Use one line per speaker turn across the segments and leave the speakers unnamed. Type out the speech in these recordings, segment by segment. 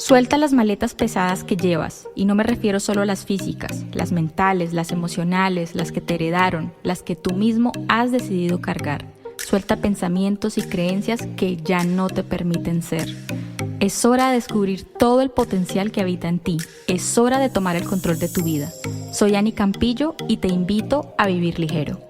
Suelta las maletas pesadas que llevas, y no me refiero solo a las físicas, las mentales, las emocionales, las que te heredaron, las que tú mismo has decidido cargar. Suelta pensamientos y creencias que ya no te permiten ser. Es hora de descubrir todo el potencial que habita en ti. Es hora de tomar el control de tu vida. Soy Ani Campillo y te invito a vivir ligero.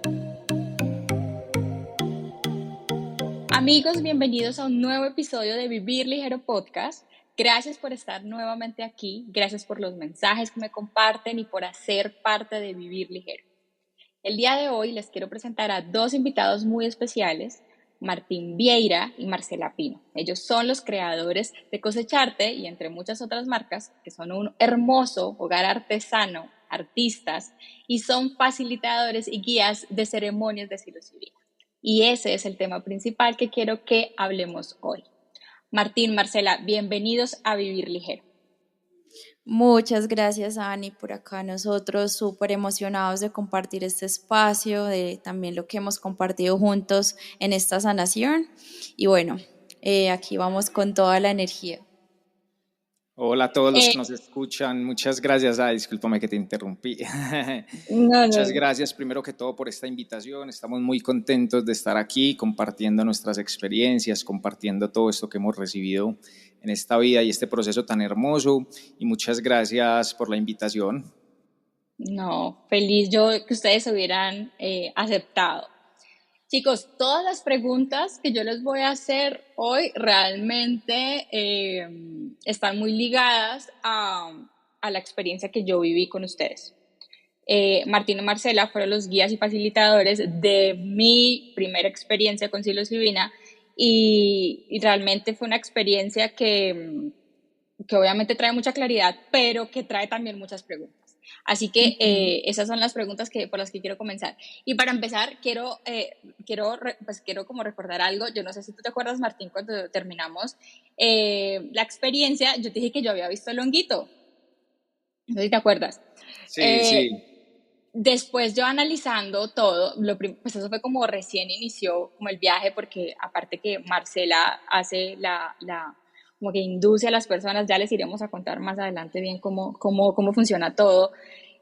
Amigos, bienvenidos a un nuevo episodio de Vivir Ligero Podcast. Gracias por estar nuevamente aquí, gracias por los mensajes que me comparten y por hacer parte de Vivir Ligero. El día de hoy les quiero presentar a dos invitados muy especiales, Martín Vieira y Marcela Pino. Ellos son los creadores de Cosecharte y entre muchas otras marcas, que son un hermoso hogar artesano, artistas y son facilitadores y guías de ceremonias de psilocibina. Y ese es el tema principal que quiero que hablemos hoy. Martín, Marcela, bienvenidos a Vivir Ligero.
Muchas gracias, Ani, por acá nosotros súper emocionados de compartir este espacio, de también lo que hemos compartido juntos en esta sanación. Y bueno, aquí vamos con toda la energía.
Hola a todos los que nos escuchan, muchas gracias. Discúlpame que te interrumpí. Muchas gracias primero que todo por esta invitación. Estamos muy contentos de estar aquí compartiendo nuestras experiencias, compartiendo todo esto que hemos recibido en esta vida y este proceso tan hermoso. Y muchas gracias por la invitación.
No, feliz yo que ustedes hubieran aceptado. Chicos, todas las preguntas que yo les voy a hacer hoy realmente están muy ligadas a la experiencia que yo viví con ustedes. Martín y Marcela fueron los guías y facilitadores de mi primera experiencia con psilocibina y realmente fue una experiencia que obviamente trae mucha claridad, pero que trae también muchas preguntas. Así que esas son las preguntas por las que quiero comenzar. Y para empezar, quiero como recordar algo. Yo no sé si tú te acuerdas, Martín, cuando terminamos la experiencia, yo te dije que yo había visto el honguito. No sé si te acuerdas.
Sí.
Después yo analizando todo, pues eso fue como recién inició como el viaje, porque aparte que Marcela hace como que induce a las personas, ya les iremos a contar más adelante bien cómo funciona todo.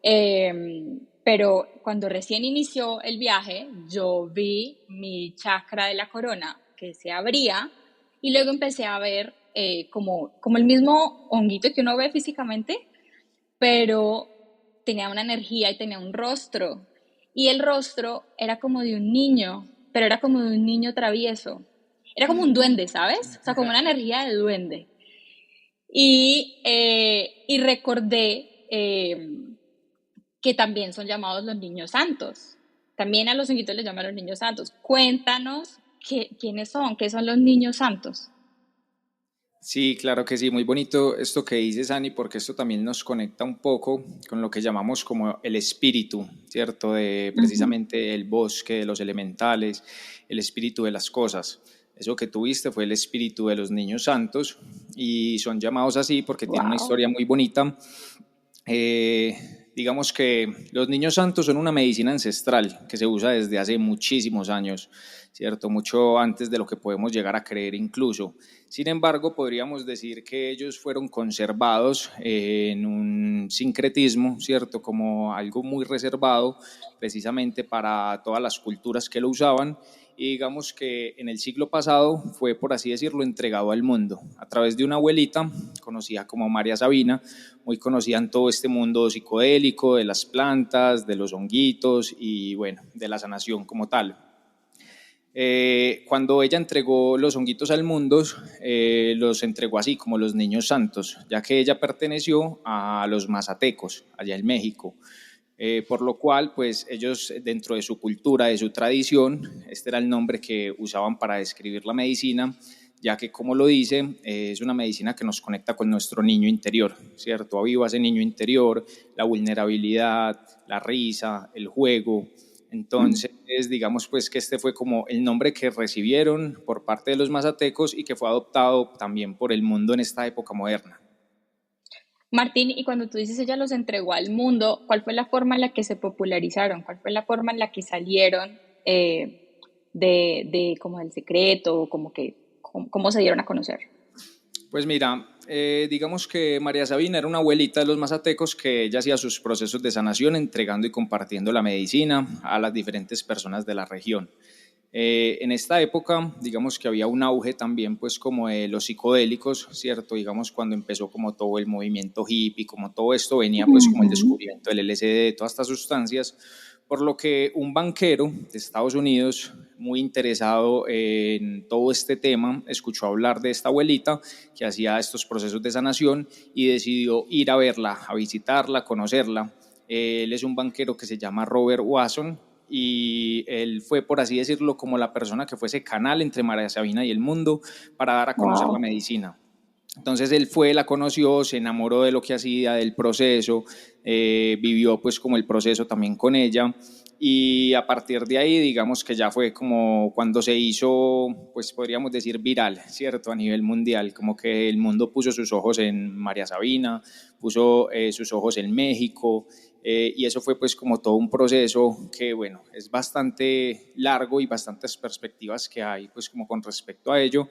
Pero cuando recién inició el viaje, yo vi mi chakra de la corona que se abría y luego empecé a ver como el mismo honguito que uno ve físicamente, pero tenía una energía y tenía un rostro. Y el rostro era como de un niño, pero era como de un niño travieso. Era como un duende, ¿sabes? O sea, como una energía de duende. Y recordé que también son llamados los niños santos. También a los honguitos les llaman los niños santos. Cuéntanos quiénes son, qué son los niños santos.
Sí, claro que sí, muy bonito esto que dices, Ani, porque esto también nos conecta un poco con lo que llamamos como el espíritu, ¿cierto? De precisamente el bosque, de los elementales, el espíritu de las cosas. Eso que tuviste fue el espíritu de los niños santos y son llamados así porque tienen una historia muy bonita. Digamos que los niños santos son una medicina ancestral que se usa desde hace muchísimos años, ¿cierto? Mucho antes de lo que podemos llegar a creer incluso. Sin embargo, podríamos decir que ellos fueron conservados en un sincretismo, ¿cierto? Como algo muy reservado precisamente para todas las culturas que lo usaban. Y digamos que en el siglo pasado fue, por así decirlo, entregado al mundo a través de una abuelita conocida como María Sabina, muy conocida en todo este mundo psicodélico, de las plantas, de los honguitos y bueno, de la sanación como tal. Cuando ella entregó los honguitos al mundo, los entregó así como los niños santos, ya que ella perteneció a los mazatecos, allá en México. Por lo cual, pues ellos dentro de su cultura, de su tradición, este era el nombre que usaban para describir la medicina, ya que como lo dice, es una medicina que nos conecta con nuestro niño interior, ¿cierto? Aviva ese niño interior, la vulnerabilidad, la risa, el juego. Entonces, digamos pues que este fue como el nombre que recibieron por parte de los mazatecos y que fue adoptado también por el mundo en esta época moderna.
Martín, y cuando tú dices ella los entregó al mundo, ¿cuál fue la forma en la que se popularizaron? ¿Cuál fue la forma en la que salieron de como del secreto? ¿Cómo se dieron a conocer?
Pues mira, digamos que María Sabina era una abuelita de los mazatecos que ella hacía sus procesos de sanación entregando y compartiendo la medicina a las diferentes personas de la región. En esta época, digamos que había un auge también, pues como de los psicodélicos, ¿cierto? Digamos cuando empezó como todo el movimiento hippie, como todo esto venía pues como el
Ujú.
descubrimiento del LSD, de todas estas sustancias, por lo que un banquero de Estados Unidos, muy interesado en todo este tema, escuchó hablar de esta abuelita que hacía estos procesos de sanación y decidió ir a verla, a visitarla, a conocerla. Él es un banquero que se llama Robert Watson y él fue, por así decirlo, como la persona que fue ese canal entre María Sabina y el mundo para dar a conocer la
Wow.
medicina. Entonces él fue, la conoció, se enamoró de lo que hacía, del proceso, vivió pues como el proceso también con ella y a partir de ahí digamos que ya fue como cuando se hizo, pues podríamos decir viral, ¿cierto? A nivel mundial, como que el mundo puso sus ojos en María Sabina, puso sus ojos en México, y eso fue pues como todo un proceso que bueno, es bastante largo y bastantes perspectivas que hay pues como con respecto a ello,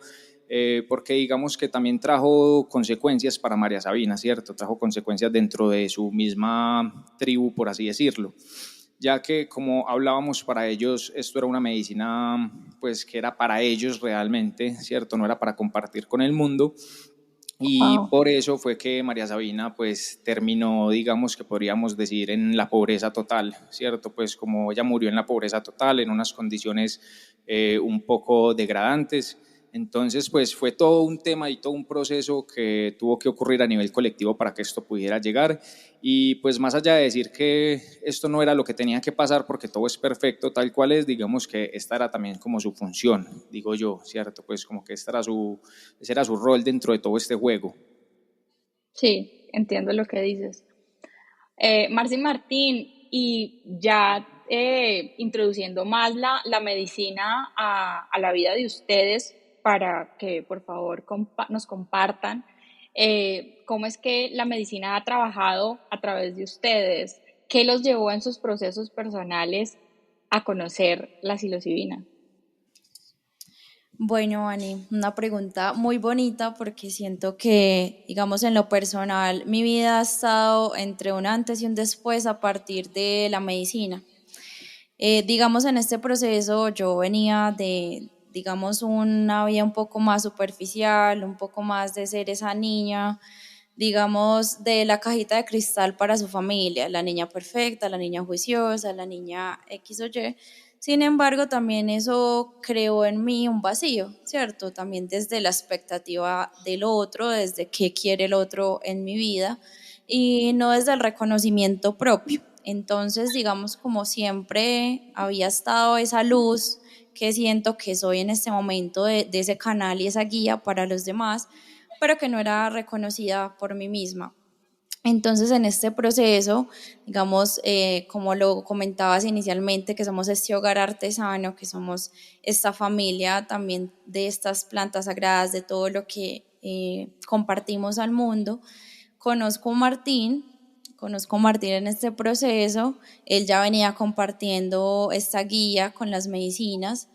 porque digamos que también trajo consecuencias para María Sabina, ¿cierto? Trajo consecuencias dentro de su misma tribu, por así decirlo, ya que como hablábamos para ellos esto era una medicina pues que era para ellos realmente, ¿cierto? No era para compartir con el mundo y
Wow.
por eso fue que María Sabina pues terminó, digamos que podríamos decir, en la pobreza total, ¿cierto? Pues como ella murió en la pobreza total, en unas condiciones un poco degradantes. Entonces, pues fue todo un tema y todo un proceso que tuvo que ocurrir a nivel colectivo para que esto pudiera llegar. Y pues más allá de decir que esto no era lo que tenía que pasar porque todo es perfecto tal cual es, digamos que esta era también como su función, digo yo, ¿cierto? Pues como que ese era su rol dentro de todo este juego.
Sí, entiendo lo que dices. Marci Martín, y ya introduciendo más la medicina a la vida de ustedes, para que por favor nos compartan cómo es que la medicina ha trabajado a través de ustedes, qué los llevó en sus procesos personales a conocer la psilocibina.
Bueno, Ani, una pregunta muy bonita porque siento que, digamos, en lo personal, mi vida ha estado entre un antes y un después a partir de la medicina. Digamos, en este proceso yo venía de, digamos, una vida un poco más superficial, un poco más de ser esa niña, digamos, de la cajita de cristal para su familia, la niña perfecta, la niña juiciosa, la niña X o Y. Sin embargo, también eso creó en mí un vacío, ¿cierto? También desde la expectativa del otro, desde qué quiere el otro en mi vida y no desde el reconocimiento propio. Entonces, digamos, como siempre había estado esa luz que siento que soy en este momento de ese canal y esa guía para los demás, pero que no era reconocida por mí misma. Entonces, en este proceso, digamos, como lo comentabas inicialmente, que somos este hogar artesano, que somos esta familia también de estas plantas sagradas, de todo lo que compartimos al mundo, conozco a Martín, conozco a Martín en este proceso, él ya venía compartiendo esta guía con las medicinas,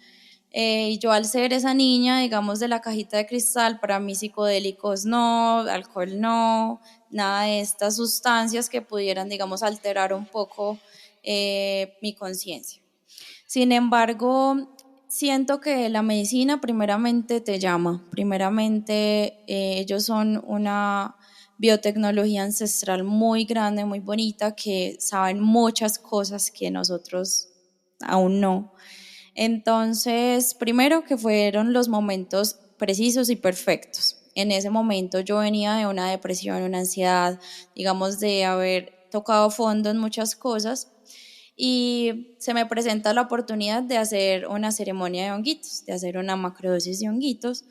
y yo al ser esa niña, digamos, de la cajita de cristal, para mí psicodélicos no, alcohol no, nada de estas sustancias que pudieran, digamos, alterar un poco mi conciencia. Sin embargo, siento que la medicina primeramente te llama, primeramente ellos son una biotecnología ancestral muy grande, muy bonita, que saben muchas cosas que nosotros aún no. Entonces, primero que fueron los momentos precisos y perfectos. En ese momento yo venía de una depresión, una ansiedad, digamos, de haber tocado fondo en muchas cosas y se me presenta la oportunidad de hacer una ceremonia de honguitos, de hacer una macrodosis de honguitos,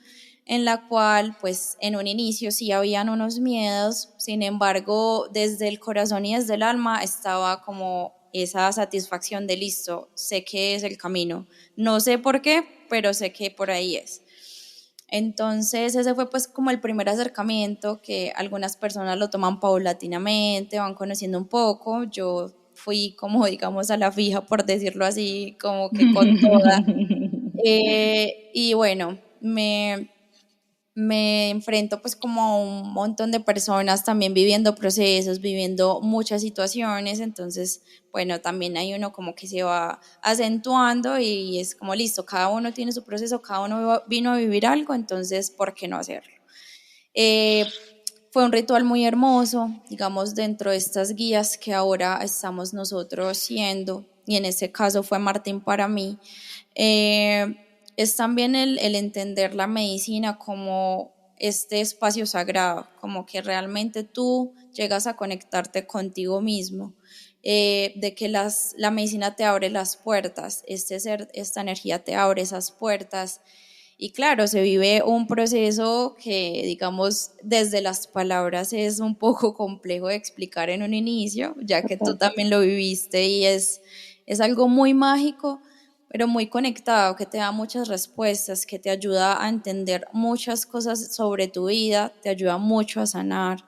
en la cual pues en un inicio sí habían unos miedos, sin embargo desde el corazón y desde el alma estaba como esa satisfacción de listo, sé que es el camino, no sé por qué, pero sé que por ahí es. Entonces ese fue pues como el primer acercamiento que algunas personas lo toman paulatinamente, van conociendo un poco, yo fui como digamos a la fija por decirlo así, como que con toda. Y bueno, me enfrento pues como a un montón de personas también viviendo procesos, viviendo muchas situaciones, entonces bueno, también hay uno como que se va acentuando y es como listo, cada uno tiene su proceso, cada uno vino a vivir algo, entonces ¿por qué no hacerlo? Fue un ritual muy hermoso, digamos, dentro de estas guías que ahora estamos nosotros siendo, y en este caso fue Martín para mí. Es también el entender la medicina como este espacio sagrado, como que realmente tú llegas a conectarte contigo mismo, de que la medicina te abre las puertas, este ser, esta energía te abre esas puertas y claro, se vive un proceso que, digamos, desde las palabras es un poco complejo de explicar en un inicio, ya que tú también lo viviste y es algo muy mágico, pero muy conectado, que te da muchas respuestas, que te ayuda a entender muchas cosas sobre tu vida, te ayuda mucho a sanar.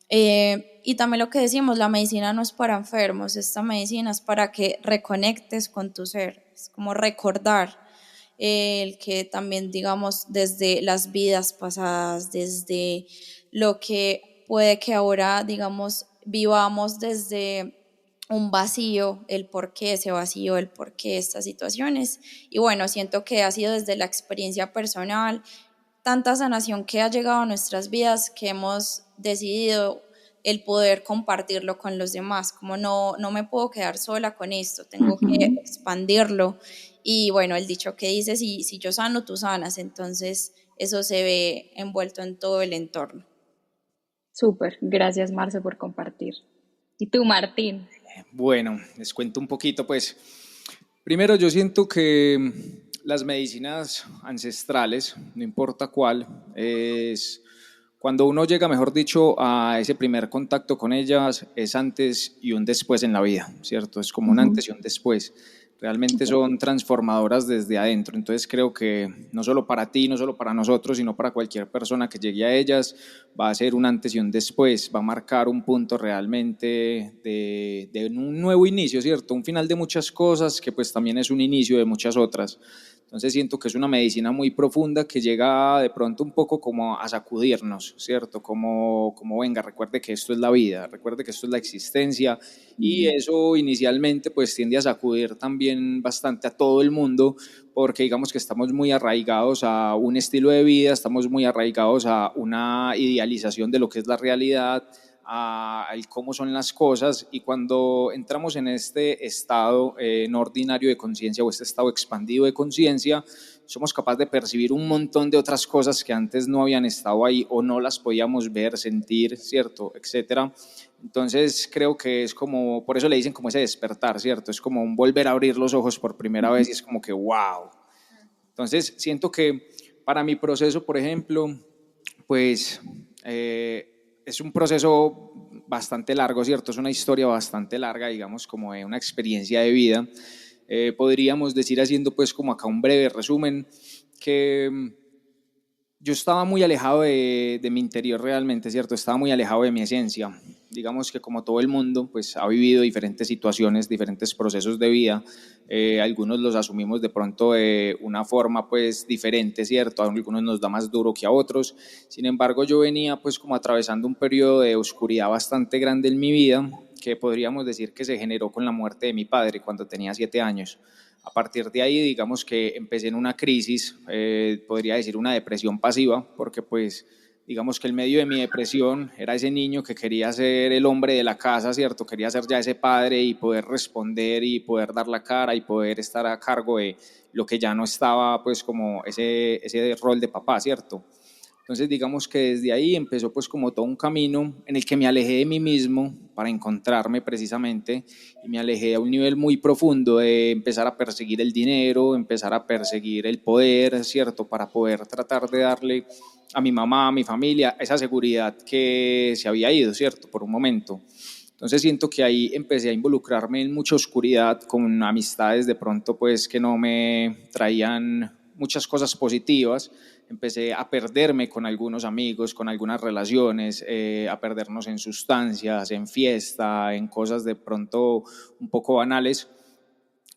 Y también lo que decimos, la medicina no es para enfermos, esta medicina es para que reconectes con tu ser, es como recordar el que también, digamos, desde las vidas pasadas, desde lo que puede que ahora, digamos, vivamos desde un vacío, el por qué ese vacío, el por qué estas situaciones. Y bueno, siento que ha sido desde la experiencia personal, tanta sanación que ha llegado a nuestras vidas que hemos decidido el poder compartirlo con los demás, como no me puedo quedar sola con esto, tengo que expandirlo. Y bueno, el dicho que dice, si yo sano, tú sanas, entonces eso se ve envuelto en todo el entorno.
Súper, gracias Marce por compartir. ¿Y tú, Martín?
Bueno, les cuento un poquito, pues. Primero, yo siento que las medicinas ancestrales, no importa cuál, es cuando uno llega, mejor dicho, a ese primer contacto con ellas, es antes y un después en la vida, ¿cierto? Es como un antes y un después. Realmente son transformadoras desde adentro. Entonces creo que no solo para ti, no solo para nosotros, sino para cualquier persona que llegue a ellas, va a ser un antes y un después, va a marcar un punto realmente de un nuevo inicio, ¿cierto? Un final de muchas cosas que pues también es un inicio de muchas otras. Entonces siento que es una medicina muy profunda que llega de pronto un poco como a sacudirnos, ¿cierto? Como venga, recuerde que esto es la vida, recuerde que esto es la existencia y eso inicialmente pues tiende a sacudir también bastante a todo el mundo porque digamos que estamos muy arraigados a un estilo de vida, estamos muy arraigados a una idealización de lo que es la realidad, a cómo son las cosas y cuando entramos en este estado no ordinario de conciencia o este estado expandido de conciencia, somos capaces de percibir un montón de otras cosas que antes no habían estado ahí o no las podíamos ver, sentir, ¿cierto? Etcétera. Entonces creo que es como, por eso le dicen como ese despertar, ¿cierto? Es como un volver a abrir los ojos por primera vez y es como que wow. Entonces siento que para mi proceso, por ejemplo, pues es un proceso bastante largo, ¿cierto? Es una historia bastante larga, digamos, como de una experiencia de vida. Podríamos decir, haciendo pues como acá un breve resumen, que yo estaba muy alejado de mi interior realmente, ¿cierto? Estaba muy alejado de mi esencia. Digamos que como todo el mundo, pues ha vivido diferentes situaciones, diferentes procesos de vida. Algunos los asumimos de pronto de una forma pues diferente, ¿cierto? A algunos nos da más duro que a otros. Sin embargo, yo venía pues como atravesando un periodo de oscuridad bastante grande en mi vida, que podríamos decir que se generó con la muerte de mi padre cuando tenía 7 años. A partir de ahí, digamos que empecé en una crisis, podría decir una depresión pasiva, porque pues digamos que el medio de mi depresión era ese niño que quería ser el hombre de la casa, ¿cierto? Quería ser ya ese padre y poder responder y poder dar la cara y poder estar a cargo de lo que ya no estaba, pues como ese rol de papá, ¿cierto? Entonces digamos que desde ahí empezó pues como todo un camino en el que me alejé de mí mismo para encontrarme precisamente y me alejé a un nivel muy profundo de empezar a perseguir el dinero, empezar a perseguir el poder, ¿cierto? Para poder tratar de darle a mi mamá, a mi familia, esa seguridad que se había ido, ¿cierto? Por un momento. Entonces siento que ahí empecé a involucrarme en mucha oscuridad con amistades de pronto pues que no me traían muchas cosas positivas. Empecé a perderme con algunos amigos, con algunas relaciones, a perdernos en sustancias, en fiesta, en cosas de pronto un poco banales.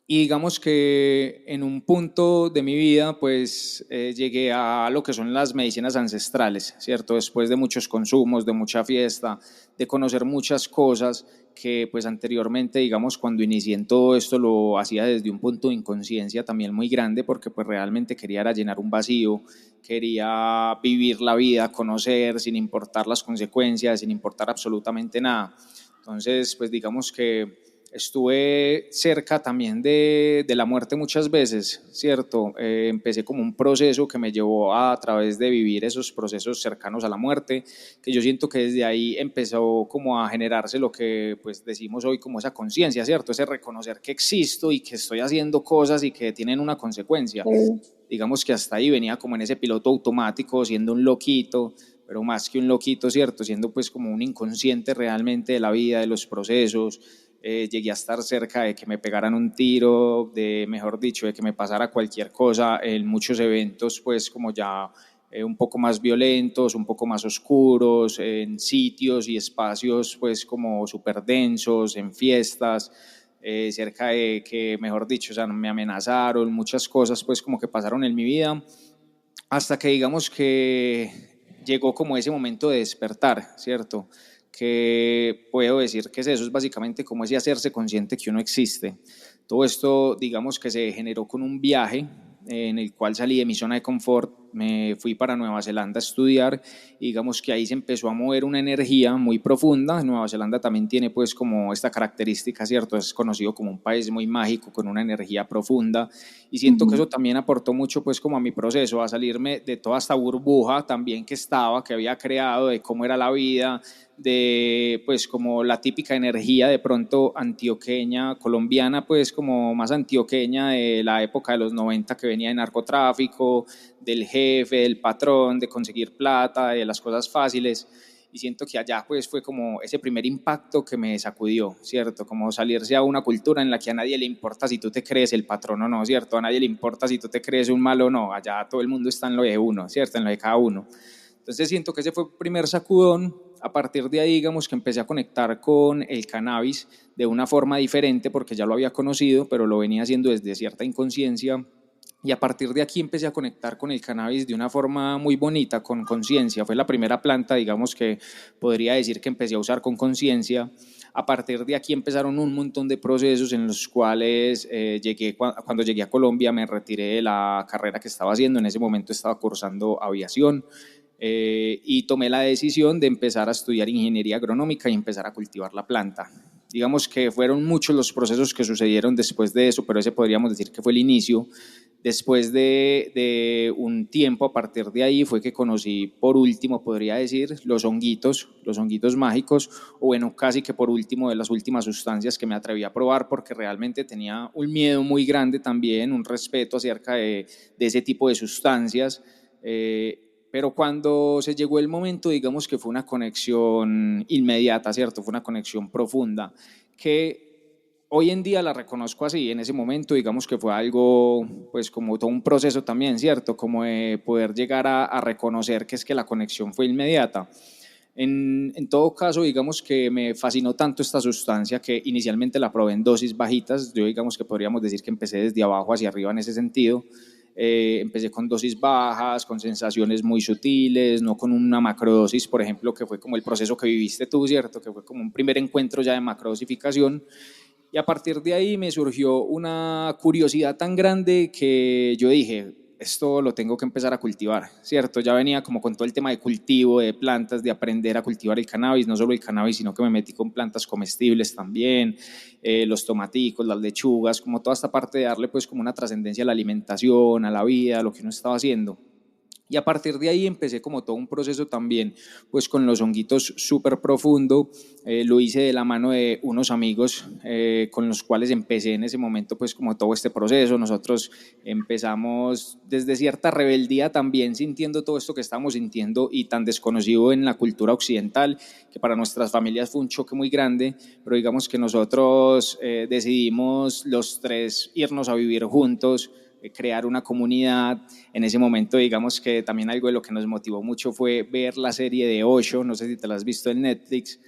Y digamos que en un punto de mi vida, pues llegué a lo que son las medicinas ancestrales, ¿cierto? Después de muchos consumos, de mucha fiesta, de conocer muchas cosas que pues anteriormente, digamos, cuando inicié en todo esto lo hacía desde un punto de inconsciencia también muy grande, porque pues realmente quería era llenar un vacío, quería vivir la vida, conocer sin importar las consecuencias, sin importar absolutamente nada. Entonces, pues digamos que estuve cerca también de la muerte muchas veces, ¿cierto? Empecé como un proceso que me llevó a través de vivir esos procesos cercanos a la muerte, que yo siento que desde ahí empezó como a generarse lo que pues decimos hoy como esa conciencia, ¿cierto? Ese reconocer que existo y que estoy haciendo cosas y que tienen una consecuencia.
Sí.
Digamos que hasta ahí venía como en ese piloto automático, siendo un loquito, pero más que un loquito, ¿cierto? Siendo pues como un inconsciente realmente de la vida, de los procesos. Llegué a estar cerca de que me pegaran un tiro, de, mejor dicho, de que me pasara cualquier cosa en muchos eventos, pues como ya un poco más violentos, un poco más oscuros, en sitios y espacios pues como súper densos, en fiestas, cerca de que, mejor dicho, o sea, me amenazaron, muchas cosas pues como que pasaron en mi vida, hasta que digamos que llegó como ese momento de despertar, ¿cierto? Que puedo decir que es eso, es básicamente como ese hacerse consciente que uno existe. Todo esto, digamos que se generó con un viaje en el cual salí de mi zona de confort, me fui para Nueva Zelanda a estudiar y digamos que ahí se empezó a mover una energía muy profunda. Nueva Zelanda también tiene pues como esta característica, ¿cierto? Es conocido como un país muy mágico con una energía profunda y siento que
Ujú.
eso también aportó mucho pues como a mi proceso, a salirme de toda esta burbuja también que estaba, que había creado de cómo era la vida, de pues como la típica energía de pronto antioqueña, colombiana, pues como más antioqueña de la época de los 90 que venía de narcotráfico, del jefe, del patrón, de conseguir plata, de las cosas fáciles. Y siento que allá pues fue como ese primer impacto que me sacudió, ¿cierto? Como salirse a una cultura en la que a nadie le importa si tú te crees el patrón o no, ¿cierto? A nadie le importa si tú te crees un malo o no, allá todo el mundo está en lo de uno, ¿cierto? En lo de cada uno. Entonces siento que ese fue el primer sacudón. A partir de ahí, digamos que empecé a conectar con el cannabis de una forma diferente porque ya lo había conocido, pero lo venía haciendo desde cierta inconsciencia. Y a partir de aquí empecé a conectar con el cannabis de una forma muy bonita, con conciencia. Fue la primera planta, digamos, que podría decir que empecé a usar con conciencia. A partir de aquí empezaron un montón de procesos en los cuales cuando llegué a Colombia me retiré de la carrera que estaba haciendo. En ese momento estaba cursando aviación. Y tomé la decisión de empezar a estudiar ingeniería agronómica y empezar a cultivar la planta. Digamos que fueron muchos los procesos que sucedieron después de eso, pero ese podríamos decir que fue el inicio. Después de un tiempo, a partir de ahí fue que conocí, por último, podría decir, los honguitos mágicos, o bueno, casi que por último, de las últimas sustancias que me atreví a probar, porque realmente tenía un miedo muy grande también, un respeto acerca de ese tipo de sustancias. Pero cuando se llegó el momento, digamos que fue una conexión inmediata, ¿cierto? Fue una conexión profunda, que hoy en día la reconozco así. En ese momento, digamos que fue algo, pues como todo un proceso también, ¿cierto? Como de poder llegar a reconocer que es que la conexión fue inmediata. En todo caso, digamos que me fascinó tanto esta sustancia que inicialmente la probé en dosis bajitas. Yo digamos que podríamos decir que empecé desde abajo hacia arriba en ese sentido. Empecé con dosis bajas, con sensaciones muy sutiles, no con una macrodosis, por ejemplo, que fue como el proceso que viviste tú, ¿cierto? Que fue como un primer encuentro ya de macrodosificación. Y a partir de ahí me surgió una curiosidad tan grande que yo dije, esto lo tengo que empezar a cultivar, ¿cierto? Ya venía como con todo el tema de cultivo, de plantas, de aprender a cultivar el cannabis, no solo el cannabis, sino que me metí con plantas comestibles también, los tomaticos, las lechugas, como toda esta parte de darle pues como una trascendencia a la alimentación, a la vida, a lo que uno estaba haciendo. Y a partir de ahí empecé como todo un proceso también, pues con los honguitos súper profundo. Lo hice de la mano de unos amigos con los cuales empecé en ese momento, pues como todo este proceso. Nosotros empezamos desde cierta rebeldía también, sintiendo todo esto que estábamos sintiendo y tan desconocido en la cultura occidental, que para nuestras familias fue un choque muy grande, pero digamos que nosotros decidimos los tres irnos a vivir juntos, crear una comunidad. En ese momento, digamos que también algo de lo que nos motivó mucho fue ver la serie de Osho, no sé si te la has visto en Netflix.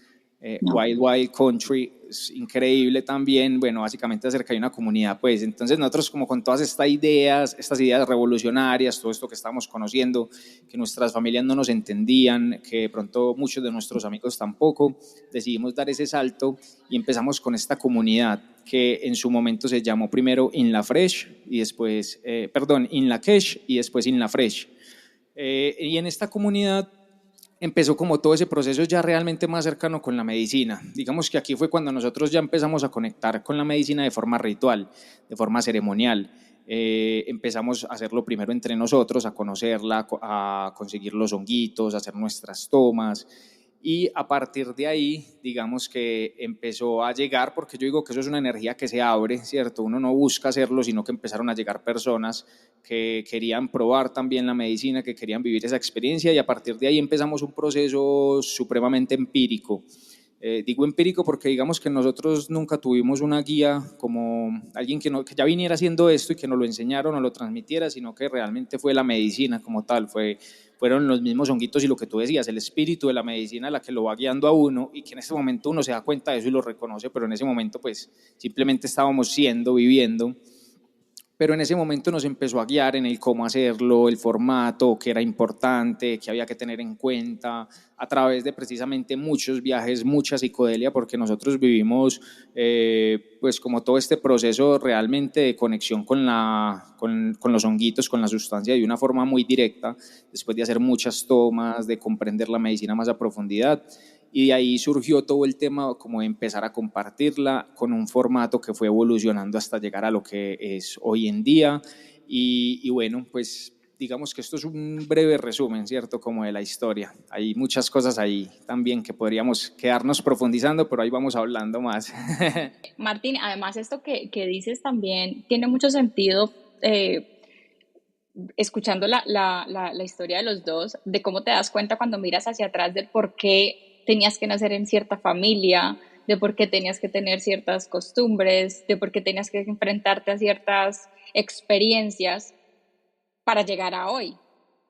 No.
Wild Wild Country, es increíble también, bueno, básicamente acerca de una comunidad, pues. Entonces nosotros como con todas estas ideas revolucionarias, todo esto que estábamos conociendo, que nuestras familias no nos entendían, que de pronto muchos de nuestros amigos tampoco, decidimos dar ese salto y empezamos con esta comunidad que en su momento se llamó primero In La Fresh y después, In La Kesh y después In La Fresh. Y en esta comunidad empezó como todo ese proceso ya realmente más cercano con la medicina. Digamos que aquí fue cuando nosotros ya empezamos a conectar con la medicina de forma ritual, de forma ceremonial. Empezamos a hacerlo primero entre nosotros, a conocerla, a conseguir los honguitos, a hacer nuestras tomas. Y a partir de ahí, digamos que empezó a llegar, porque yo digo que eso es una energía que se abre, ¿cierto? Uno no busca hacerlo, sino que empezaron a llegar personas que querían probar también la medicina, que querían vivir esa experiencia, y a partir de ahí empezamos un proceso supremamente empírico. Digo empírico porque digamos que nosotros nunca tuvimos una guía como alguien que ya viniera haciendo esto y que nos lo enseñara o nos lo transmitiera, sino que realmente fue la medicina como tal, fueron los mismos honguitos y lo que tú decías, el espíritu de la medicina la que lo va guiando a uno, y que en este momento uno se da cuenta de eso y lo reconoce, pero en ese momento pues simplemente estábamos viviendo. Pero en ese momento nos empezó a guiar en el cómo hacerlo, el formato, qué era importante, qué había que tener en cuenta, a través de precisamente muchos viajes, mucha psicodelia, porque nosotros vivimos pues como todo este proceso realmente de conexión con los honguitos, con la sustancia, de una forma muy directa, después de hacer muchas tomas, de comprender la medicina más a profundidad. Y de ahí surgió todo el tema como de empezar a compartirla con un formato que fue evolucionando hasta llegar a lo que es hoy en día. Y bueno, pues digamos que esto es un breve resumen, ¿cierto? Como de la historia. Hay muchas cosas ahí también que podríamos quedarnos profundizando, pero ahí vamos hablando más.
Martín, además esto que dices también tiene mucho sentido, escuchando la historia de los dos, de cómo te das cuenta cuando miras hacia atrás de por qué tenías que nacer en cierta familia, de por qué tenías que tener ciertas costumbres, de por qué tenías que enfrentarte a ciertas experiencias para llegar a hoy.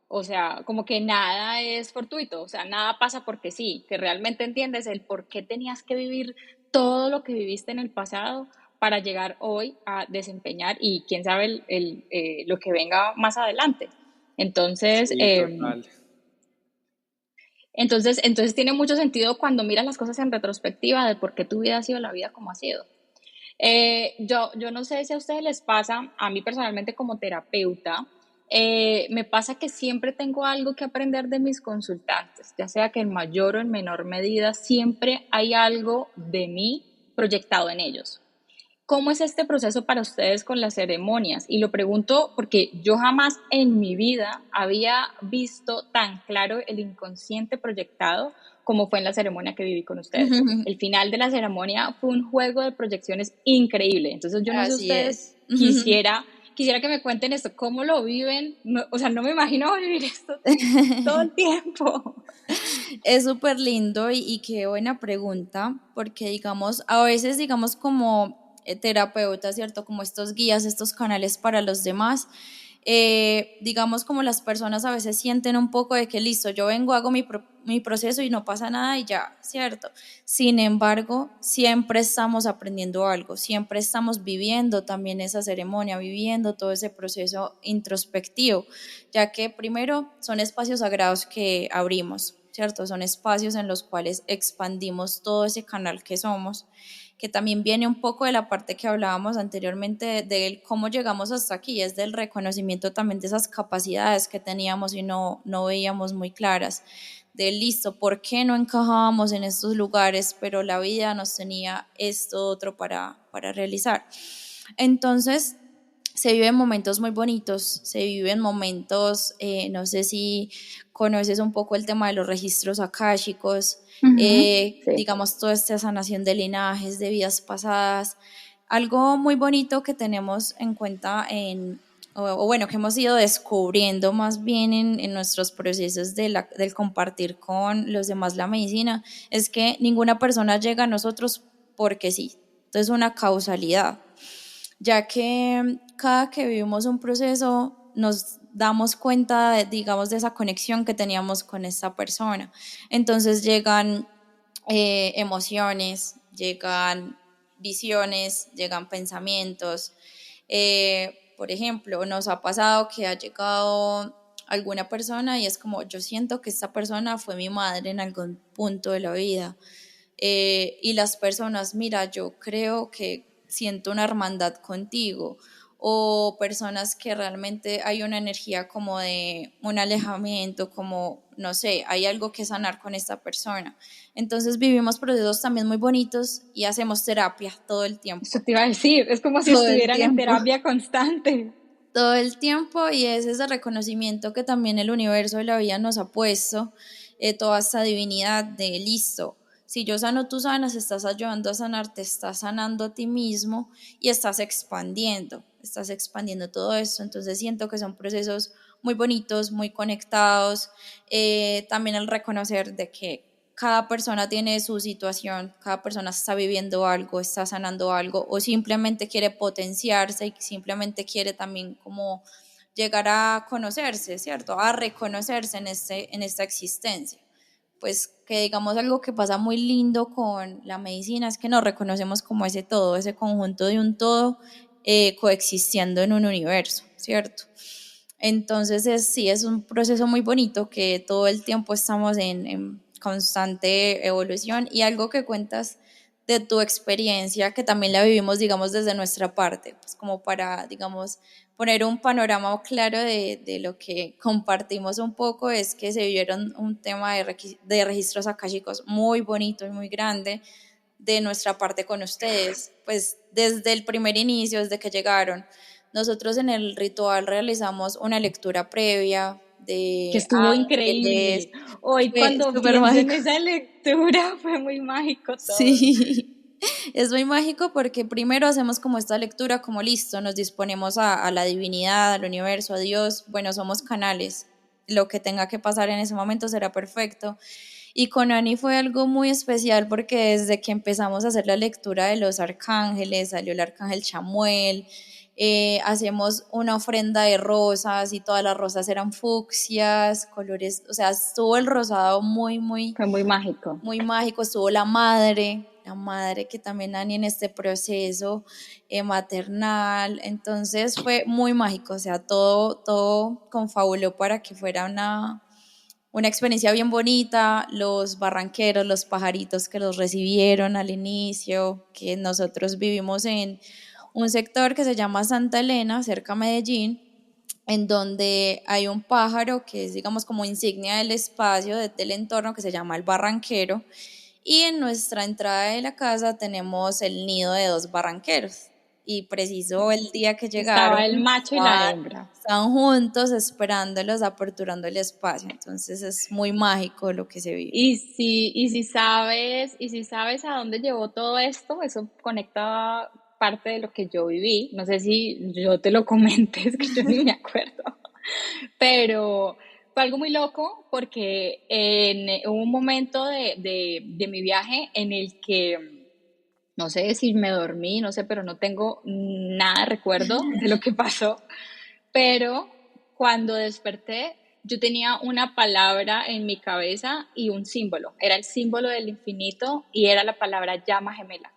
O sea, como que nada es fortuito, o sea, nada pasa porque sí, que realmente entiendes el por qué tenías que vivir todo lo que viviste en el pasado para llegar hoy a desempeñar y quién sabe lo que venga más adelante. Entonces,
Sí, total.
entonces tiene mucho sentido cuando miras las cosas en retrospectiva de por qué tu vida ha sido la vida como ha sido. Yo no sé si a ustedes les pasa, a mí personalmente como terapeuta, me pasa que siempre tengo algo que aprender de mis consultantes, ya sea que en mayor o en menor medida, siempre hay algo de mí proyectado en ellos. ¿Cómo es este proceso para ustedes con las ceremonias? Y lo pregunto porque yo jamás en mi vida había visto tan claro el inconsciente proyectado como fue en la ceremonia que viví con ustedes. El final de la ceremonia fue un juego de proyecciones increíble. Entonces yo no sé
Así
ustedes,
es.
quisiera que me cuenten esto, cómo lo viven. No, o sea, no me imagino vivir esto todo el tiempo.
Es súper lindo y qué buena pregunta, porque digamos, a veces digamos como terapeuta, ¿cierto? Como estos guías, estos canales para los demás, digamos como las personas a veces sienten un poco de que listo, yo vengo, hago mi proceso y no pasa nada y ya, ¿cierto? Sin embargo, siempre estamos aprendiendo algo, siempre estamos viviendo también esa ceremonia, viviendo todo ese proceso introspectivo, ya que primero son espacios sagrados que abrimos, ¿cierto? Son espacios en los cuales expandimos todo ese canal que somos, que también viene un poco de la parte que hablábamos anteriormente de cómo llegamos hasta aquí, es del reconocimiento también de esas capacidades que teníamos y no veíamos muy claras, de listo, ¿por qué no encajábamos en estos lugares? Pero la vida nos tenía esto otro para realizar. Entonces, se viven momentos muy bonitos, se viven momentos, no sé si conoces un poco el tema de los registros akáshicos,
Sí.
digamos toda esta sanación de linajes, de vidas pasadas, algo muy bonito que tenemos en cuenta o bueno, que hemos ido descubriendo más bien en nuestros procesos del compartir con los demás la medicina, es que ninguna persona llega a nosotros porque sí, entonces una causalidad, ya que cada que vivimos un proceso nos damos cuenta, digamos, de esa conexión que teníamos con esta persona. Entonces llegan emociones, llegan visiones, llegan pensamientos. Por ejemplo, nos ha pasado que ha llegado alguna persona y es como, yo siento que esta persona fue mi madre en algún punto de la vida. Y las personas, mira, yo creo que siento una hermandad contigo, o personas que realmente hay una energía como de un alejamiento, como, no sé, hay algo que sanar con esta persona. Entonces vivimos procesos también muy bonitos y hacemos terapia todo el
Eso
tiempo,
te iba a decir, es como si
todo el
estuvieran en
tiempo,
terapia constante.
todo el tiempo, y es ese reconocimiento que también el universo de la vida nos ha puesto, toda esta divinidad de listo. Si yo sano, tú sanas, estás ayudando a sanar, te estás sanando a ti mismo y estás expandiendo todo esto. Entonces siento que son procesos muy bonitos, muy conectados. También el reconocer de que cada persona tiene su situación, cada persona está viviendo algo, está sanando algo, o simplemente quiere potenciarse y simplemente quiere también como llegar a conocerse, ¿cierto? A reconocerse en esta existencia. Pues que digamos algo que pasa muy lindo con la medicina es que nos reconocemos como ese todo, ese conjunto de un todo coexistiendo en un universo, ¿cierto? Entonces sí, es un proceso muy bonito que todo el tiempo estamos en constante evolución, y algo que cuentas de tu experiencia, que también la vivimos, digamos, desde nuestra parte, pues como para, digamos, poner un panorama claro de lo que compartimos un poco, es que se vivieron un tema de registros akáshicos muy bonito y muy grande de nuestra parte con ustedes, pues desde el primer inicio, desde que llegaron. Nosotros en el ritual realizamos una lectura previa
Que
de
estuvo
ángeles,
increíble. Hoy
fue
cuando
súper
pienso en
mágico.
esa lectura fue muy mágico todo.
Sí, es muy mágico porque primero hacemos como esta lectura, como listo, nos disponemos a la divinidad, al universo, a Dios, bueno, somos canales, lo que tenga que pasar en ese momento será perfecto. Y con Ani fue algo muy especial porque desde que empezamos a hacer la lectura de los arcángeles, salió el arcángel Chamuel, hacemos una ofrenda de rosas y todas las rosas eran fucsias, colores, o sea, estuvo el rosado muy, muy,
Fue muy mágico.
muy mágico. Estuvo la madre que también Ani en este proceso maternal, entonces fue muy mágico, o sea, todo confabuló para que fuera una experiencia bien bonita. Los barranqueros, los pajaritos que los recibieron al inicio, que nosotros vivimos en un sector que se llama Santa Elena, cerca de Medellín, en donde hay un pájaro que es, digamos, como insignia del espacio, del entorno, que se llama el barranquero, y en nuestra entrada de la casa tenemos el nido de dos barranqueros. Y preciso el día que llegaron,
Estaba el macho y la hembra.
estaban juntos esperándolos, aperturando el espacio. Entonces es muy mágico lo que se vive.
Y si sabes a dónde llevó todo esto, eso conecta parte de lo que yo viví. No sé si yo te lo comenté, es que yo ni me acuerdo. Pero fue algo muy loco porque hubo un momento de mi viaje en el que no sé si me dormí, no sé, pero no tengo nada de recuerdo de lo que pasó. Pero cuando desperté, yo tenía una palabra en mi cabeza y un símbolo. Era el símbolo del infinito y era la palabra llama gemela.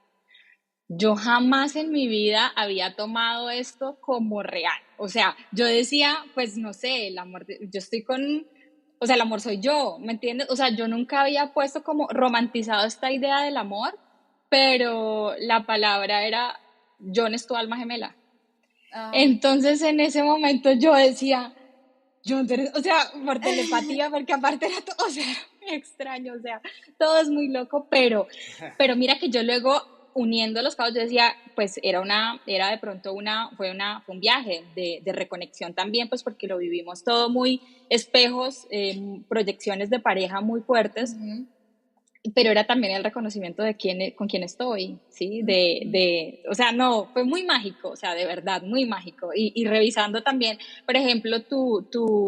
Yo jamás en mi vida había tomado esto como real. O sea, yo decía, pues no sé, el amor, yo estoy con, o sea, el amor soy yo, ¿me entiendes? O sea, yo nunca había puesto como romantizado esta idea del amor, pero la palabra era, yo no es tu alma gemela.
Ah,
Entonces en ese momento yo decía, yo, o sea, por telepatía, porque aparte era todo, o sea, muy extraño, o sea, todo es muy loco, pero mira que yo luego uniendo los cabos, yo decía, pues era de pronto fue un viaje de reconexión también, pues porque lo vivimos todo muy espejos, proyecciones de pareja muy fuertes,
ujú,
pero era también el reconocimiento de con quién estoy, ¿sí?
ujú.
O sea, no, fue muy mágico, o sea, de verdad, muy mágico. Y revisando también, por ejemplo,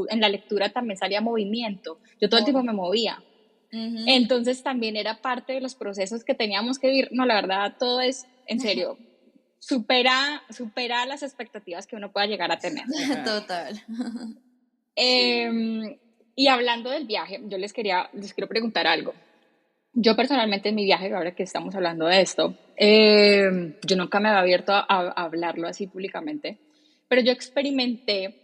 en la lectura también salía movimiento, yo todo el tiempo
Muy.
me movía.
Ujú.
Entonces también era parte de los procesos que teníamos que vivir. No, la verdad, todo es, en serio, supera las expectativas que uno pueda llegar a tener.
Total.
Sí.
Y hablando del viaje, les quiero preguntar algo. Yo personalmente en mi viaje, ahora que estamos hablando de esto, yo nunca me había abierto a hablarlo así públicamente, pero yo experimenté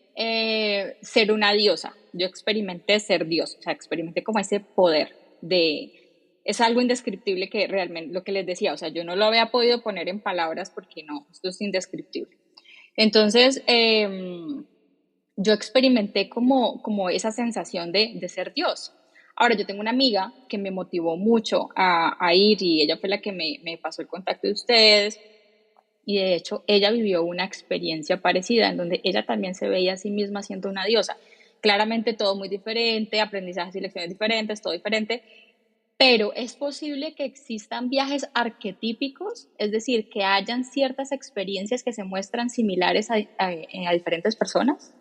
ser una diosa, yo experimenté ser Dios, o sea, experimenté como ese poder de... Es algo indescriptible que realmente, lo que les decía, o sea, yo no lo había podido poner en palabras porque no, esto es indescriptible. Entonces, yo experimenté como esa sensación de ser Dios. Ahora, yo tengo una amiga que me motivó mucho a ir y ella fue la que me pasó el contacto de ustedes y de hecho ella vivió una experiencia parecida en donde ella también se veía a sí misma siendo una diosa. Claramente todo muy diferente, aprendizajes y lecciones diferentes, todo diferente, pero es posible que existan viajes arquetípicos, es decir, que hayan ciertas experiencias que se muestran similares a diferentes personas.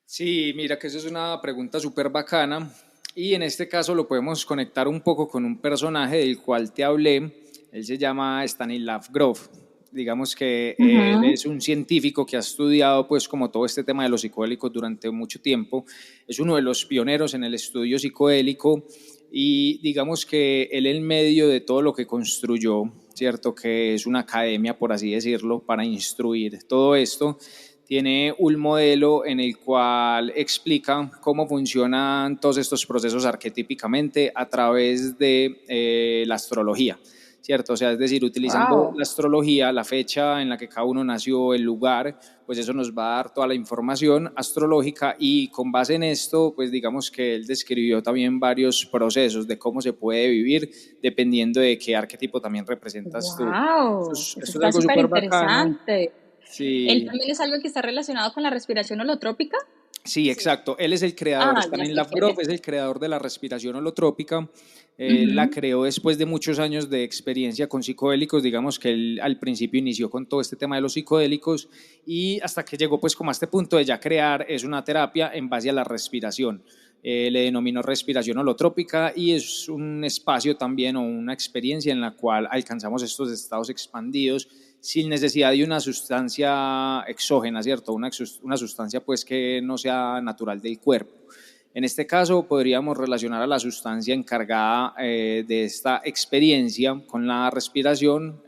Sí, mira que eso es una pregunta súper bacana y en este caso lo podemos conectar un poco con un personaje del cual te hablé. Él se llama Stanislav Grof. Digamos que él
Ujú.
es un científico que ha estudiado pues como todo este tema de los psicodélicos durante mucho tiempo. Es uno de los pioneros en el estudio psicodélico y digamos que él en medio de todo lo que construyó, cierto, que es una academia por así decirlo para instruir todo esto, tiene un modelo en el cual explica cómo funcionan todos estos procesos arquetípicamente a través de la astrología, ¿cierto? O sea, es decir, utilizando
Wow.
la astrología, la fecha en la que cada uno nació, el lugar, pues eso nos va a dar toda la información astrológica y con base en esto, pues digamos que él describió también varios procesos de cómo se puede vivir dependiendo de qué arquetipo también representas tú.
Wow, eso
Esto es
está
algo
súper
súper bacano.
interesante. ¿Él
Sí,
también es algo que está relacionado con la respiración holotrópica?
sí, exacto. Él es el creador,
Ah, ya sé
Stanislav
quién
Grof es
es.
el creador de la respiración holotrópica. Él la
Ujú.
creó después de muchos años de experiencia con psicodélicos. Digamos que él al principio inició con todo este tema de los psicodélicos y hasta que llegó pues como a este punto de ya crear es una terapia en base a la respiración. Le denominó respiración holotrópica y es un espacio también o una experiencia en la cual alcanzamos estos estados expandidos sin necesidad de una sustancia exógena, ¿cierto? Una sustancia pues que no sea natural del cuerpo. En este caso podríamos relacionar a la sustancia encargada de esta experiencia con la respiración,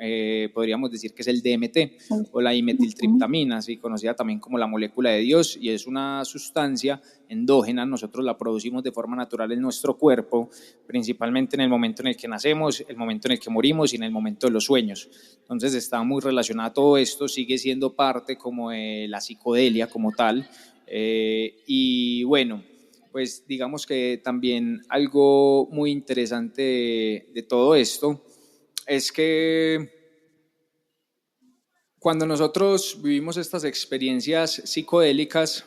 podríamos decir que es el DMT o la
Ujú.
dimetiltriptamina, así conocida también como la molécula de Dios, y es una sustancia endógena, nosotros la producimos de forma natural en nuestro cuerpo, principalmente en el momento en el que nacemos, el momento en el que morimos y en el momento de los sueños. Entonces está muy relacionado a todo esto, sigue siendo parte como de la psicodelia como tal, y bueno, pues digamos que también algo muy interesante de todo esto es que cuando nosotros vivimos estas experiencias psicodélicas,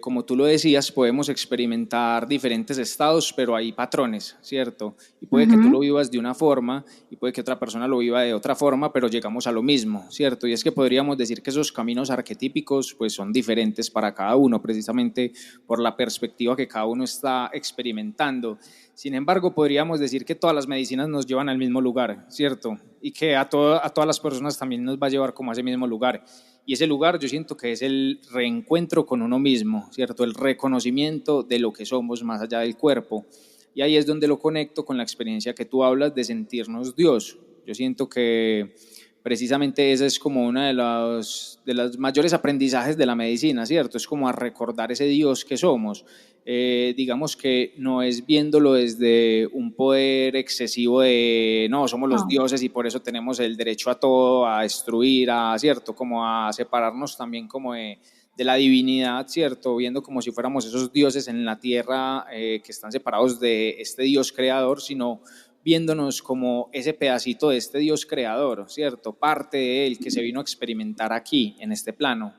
como tú lo decías, podemos experimentar diferentes estados, pero hay patrones, ¿cierto? Y puede que tú lo
Ujú.
vivas de una forma y puede que otra persona lo viva de otra forma, pero llegamos a lo mismo, ¿cierto? Y es que podríamos decir que esos caminos arquetípicos pues son diferentes para cada uno, precisamente por la perspectiva que cada uno está experimentando. Sin embargo, podríamos decir que todas las medicinas nos llevan al mismo lugar, ¿cierto? Y que a todas las personas también nos va a llevar como a ese mismo lugar. Y ese lugar yo siento que es el reencuentro con uno mismo, ¿cierto? El reconocimiento de lo que somos más allá del cuerpo. Y ahí es donde lo conecto con la experiencia que tú hablas de sentirnos Dios. Yo siento que precisamente ese es como uno de los mayores aprendizajes de la medicina, ¿cierto? Es como a recordar ese Dios que somos. Digamos que no es viéndolo desde un poder excesivo de, no, somos los
No.
dioses y por eso tenemos el derecho a todo, a destruir, a, ¿cierto? Como a separarnos también como de la divinidad, ¿cierto? Viendo como si fuéramos esos dioses en la tierra que están separados de este Dios creador, sino viéndonos como ese pedacito de este Dios creador, ¿cierto? Parte de él que se vino a experimentar aquí, en este plano.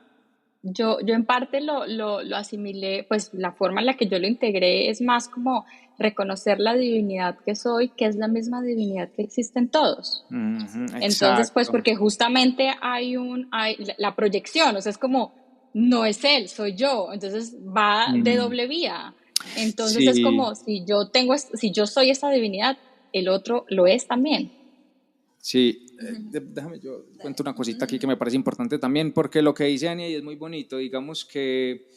Yo en parte lo asimilé, pues la forma en la que yo lo integré es más como reconocer la divinidad que soy, que es la misma divinidad que existe en todos. Entonces, pues
Exacto.
porque justamente hay la proyección, o sea, es como, no es él, soy yo, entonces va de
Mm,
doble vía. Entonces es
sí,
como, si yo soy esa divinidad, el otro lo es también.
sí. Déjame yo cuento una cosita aquí que me parece importante también, porque lo que dice Ania y es muy bonito, digamos que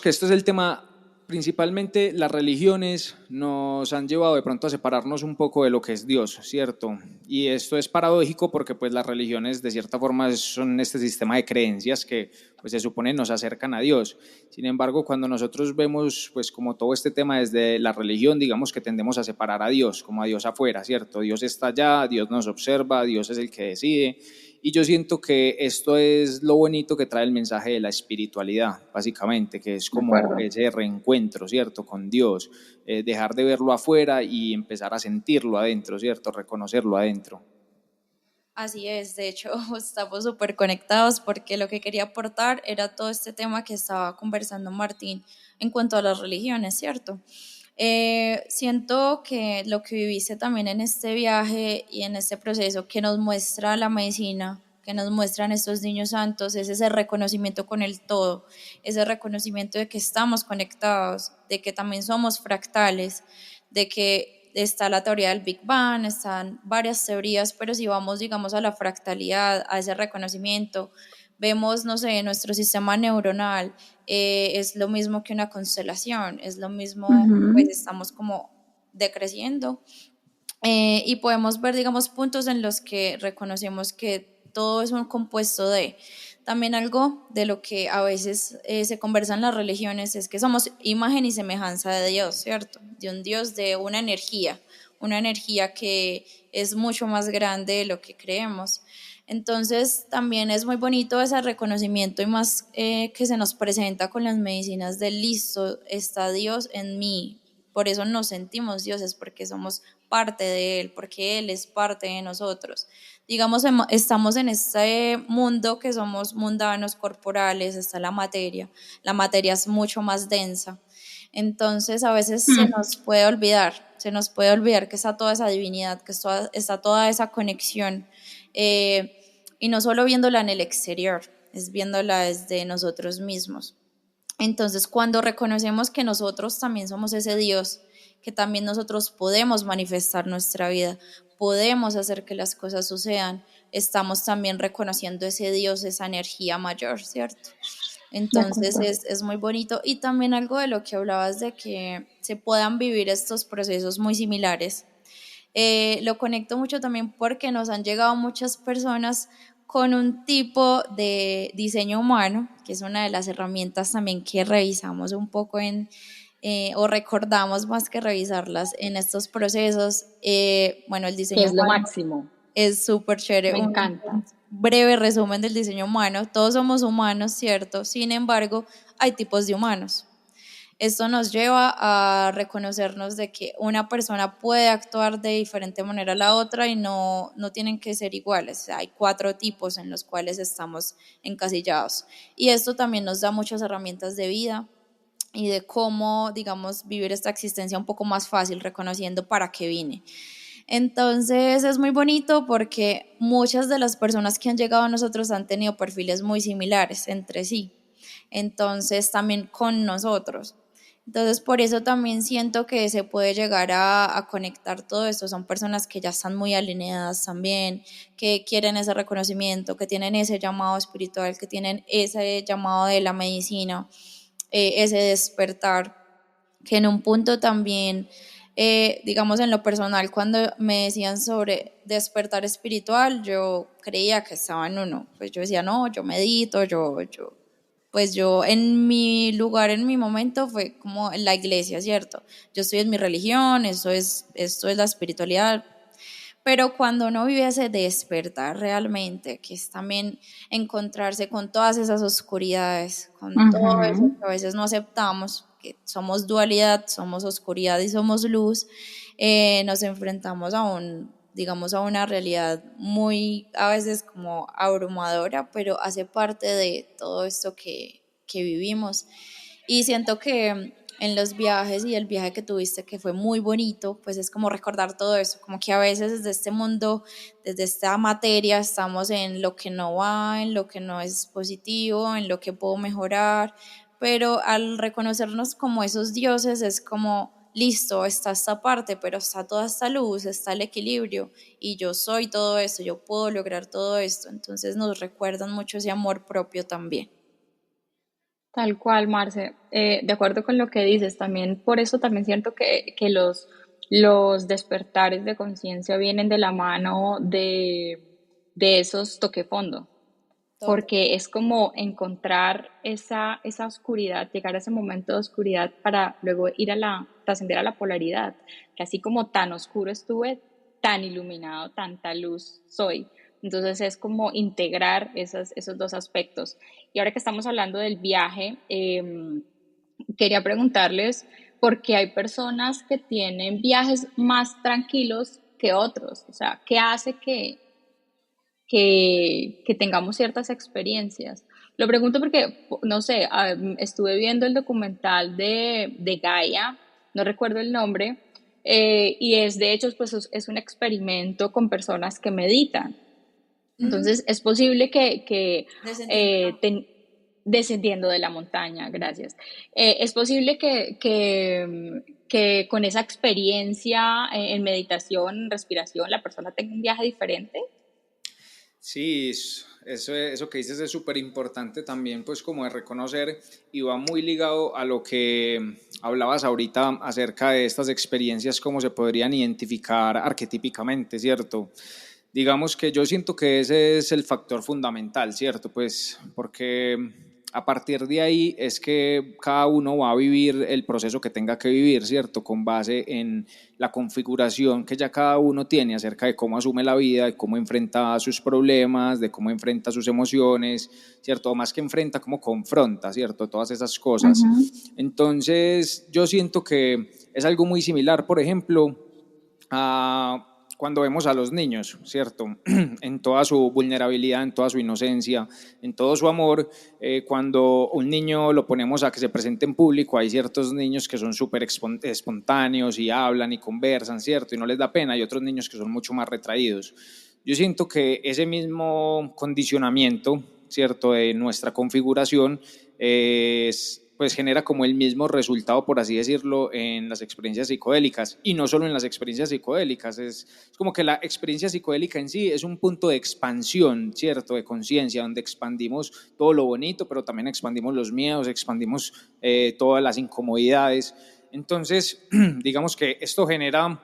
esto es el tema principalmente las religiones nos han llevado de pronto a separarnos un poco de lo que es Dios, ¿cierto? Y esto es paradójico porque pues las religiones de cierta forma son este sistema de creencias que pues se supone nos acercan a Dios. Sin embargo, cuando nosotros vemos pues como todo este tema desde la religión, digamos que tendemos a separar a Dios, como a Dios afuera, ¿cierto? Dios está allá, Dios nos observa, Dios es el que decide. Y yo siento que esto es lo bonito que trae el mensaje de la espiritualidad, básicamente, que es
De
como
acuerdo.
ese reencuentro, ¿cierto? Con Dios, dejar de verlo afuera y empezar a sentirlo adentro, ¿cierto? Reconocerlo adentro.
Así es, de hecho, estamos súper conectados porque lo que quería aportar era todo este tema que estaba conversando Martín en cuanto a las religiones, ¿cierto? Siento que lo que viviste también en este viaje y en este proceso que nos muestra la medicina, que nos muestran estos niños santos, es ese reconocimiento con el todo, ese reconocimiento de que estamos conectados, de que también somos fractales, de que está la teoría del Big Bang, están varias teorías, pero si vamos, digamos, a la fractalidad, a ese reconocimiento, vemos, no sé, nuestro sistema neuronal es lo mismo que una constelación, es lo mismo, pues
Ujú.
estamos como decreciendo y podemos ver, digamos, puntos en los que reconocemos que todo es un compuesto de. También algo de lo que a veces se conversa en las religiones es que somos imagen y semejanza de Dios, ¿cierto? De un Dios, de una energía que es mucho más grande de lo que creemos. Entonces también es muy bonito ese reconocimiento y más que se nos presenta con las medicinas del listo, está Dios en mí. Por eso nos sentimos dioses, porque somos parte de Él, porque Él es parte de nosotros. Digamos, estamos en este mundo que somos mundanos, corporales, está la materia es mucho más densa. Entonces a veces se nos puede olvidar que está toda esa divinidad, que está toda esa conexión, y no solo viéndola en el exterior, es viéndola desde nosotros mismos. Entonces, cuando reconocemos que nosotros también somos ese Dios, que también nosotros podemos manifestar nuestra vida, podemos hacer que las cosas sucedan, estamos también reconociendo ese Dios, esa energía mayor, ¿cierto?
De
Entonces
acuerdo.
es muy bonito y también algo de lo que hablabas de que se puedan vivir estos procesos muy similares. Lo conecto mucho también porque nos han llegado muchas personas con un tipo de diseño humano, que es una de las herramientas también que revisamos un poco o recordamos más que revisarlas en estos procesos. Bueno, el
Que
diseño
es lo
humano
máximo.
es súper chévere.
Me
Un
encanta.
breve resumen del diseño humano. Todos somos humanos, ¿cierto? Sin embargo, hay tipos de humanos. Esto nos lleva a reconocernos de que una persona puede actuar de diferente manera a la otra y no tienen que ser iguales. Hay 4 tipos en los cuales estamos encasillados. Y esto también nos da muchas herramientas de vida y de cómo, digamos, vivir esta existencia un poco más fácil, reconociendo para qué vine. Entonces es muy bonito porque muchas de las personas que han llegado a nosotros han tenido perfiles muy similares entre sí. Entonces también con nosotros. Entonces por eso también siento que se puede llegar a conectar todo esto. Son personas que ya están muy alineadas también, que quieren ese reconocimiento, que tienen ese llamado espiritual, que tienen ese llamado de la medicina, ese despertar, que en un punto también, digamos en lo personal, cuando me decían sobre despertar espiritual, yo creía que estaba en uno, pues yo decía, no, yo medito, pues yo en mi lugar, en mi momento fue como en la iglesia, ¿cierto? Yo estoy en mi religión, esto es la espiritualidad, pero cuando uno vive ese despertar realmente, que es también encontrarse con todas esas oscuridades, con todo eso
Ujú.
que a veces no aceptamos, que somos dualidad, somos oscuridad y somos luz, nos enfrentamos a digamos, a una realidad muy a veces como abrumadora, pero hace parte de todo esto que vivimos. Y siento que en los viajes y el viaje que tuviste, que fue muy bonito, pues es como recordar todo eso, como que a veces desde este mundo, desde esta materia, estamos en lo que no va, en lo que no es positivo, en lo que puedo mejorar, pero al reconocernos como esos dioses es como, listo, está esta parte, pero está toda esta luz, está el equilibrio y yo soy todo esto, yo puedo lograr todo esto, entonces nos recuerdan mucho ese amor propio también.
Tal cual, Marce. De acuerdo con lo que dices, también por eso también siento que los despertares de conciencia vienen de la mano de esos toque fondo,
Total.
porque es como encontrar esa oscuridad, llegar a ese momento de oscuridad para luego ir trascender a la polaridad, que así como tan oscuro estuve, tan iluminado, tanta luz soy. Entonces es como integrar esos dos aspectos. Y ahora que estamos hablando del viaje, quería preguntarles por qué hay personas que tienen viajes más tranquilos que otros. O sea, ¿qué hace que tengamos ciertas experiencias? Lo pregunto porque, no sé, estuve viendo el documental de Gaia, no recuerdo el nombre, y es de hecho, pues es un experimento con personas que meditan.
Mm,
Entonces, es posible que
descendiendo.
eh, ten- descendiendo de la montaña, gracias. Es posible que con esa experiencia en meditación, en respiración, la persona tenga un viaje diferente.
Sí, eso que dices es súper importante también, pues como de reconocer y va muy ligado a lo que hablabas ahorita acerca de estas experiencias, cómo se podrían identificar arquetípicamente, ¿cierto? Digamos que yo siento que ese es el factor fundamental, ¿cierto? Pues porque a partir de ahí es que cada uno va a vivir el proceso que tenga que vivir, ¿cierto? Con base en la configuración que ya cada uno tiene acerca de cómo asume la vida, de cómo enfrenta sus problemas, de cómo enfrenta sus emociones, ¿cierto? O más que enfrenta, cómo confronta, ¿cierto? Todas esas cosas.
Ujú.
Entonces, yo siento que es algo muy similar, por ejemplo, cuando vemos a los niños, ¿cierto? En toda su vulnerabilidad, en toda su inocencia, en todo su amor, cuando un niño lo ponemos a que se presente en público, hay ciertos niños que son súper espontáneos y hablan y conversan, ¿cierto? Y no les da pena, hay otros niños que son mucho más retraídos. Yo siento que ese mismo condicionamiento, ¿cierto?, de nuestra configuración pues genera como el mismo resultado, por así decirlo, en las experiencias psicodélicas, y no solo en las experiencias psicodélicas, es como que la experiencia psicodélica en sí es un punto de expansión, ¿cierto?, de conciencia, donde expandimos todo lo bonito, pero también expandimos los miedos, expandimos todas las incomodidades. Entonces, digamos que esto genera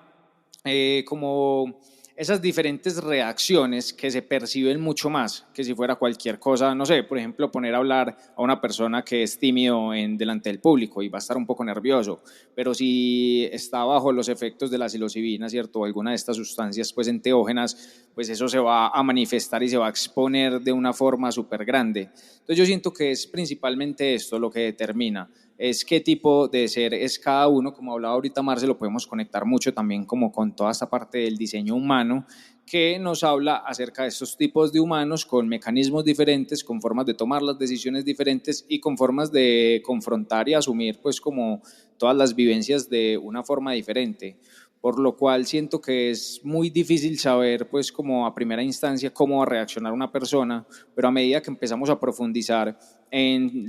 como esas diferentes reacciones que se perciben mucho más que si fuera cualquier cosa, no sé, por ejemplo, poner a hablar a una persona que es tímido delante del público y va a estar un poco nervioso, pero si está bajo los efectos de la psilocibina, ¿cierto?, o alguna de estas sustancias pues enteógenas, pues eso se va a manifestar y se va a exponer de una forma súper grande. Entonces yo siento que es principalmente esto lo que determina es qué tipo de ser es cada uno, como hablaba ahorita Marce, lo podemos conectar mucho también como con toda esta parte del diseño humano, que nos habla acerca de estos tipos de humanos con mecanismos diferentes, con formas de tomar las decisiones diferentes y con formas de confrontar y asumir pues como todas las vivencias de una forma diferente, por lo cual siento que es muy difícil saber pues como a primera instancia cómo va a reaccionar una persona, pero a medida que empezamos a profundizar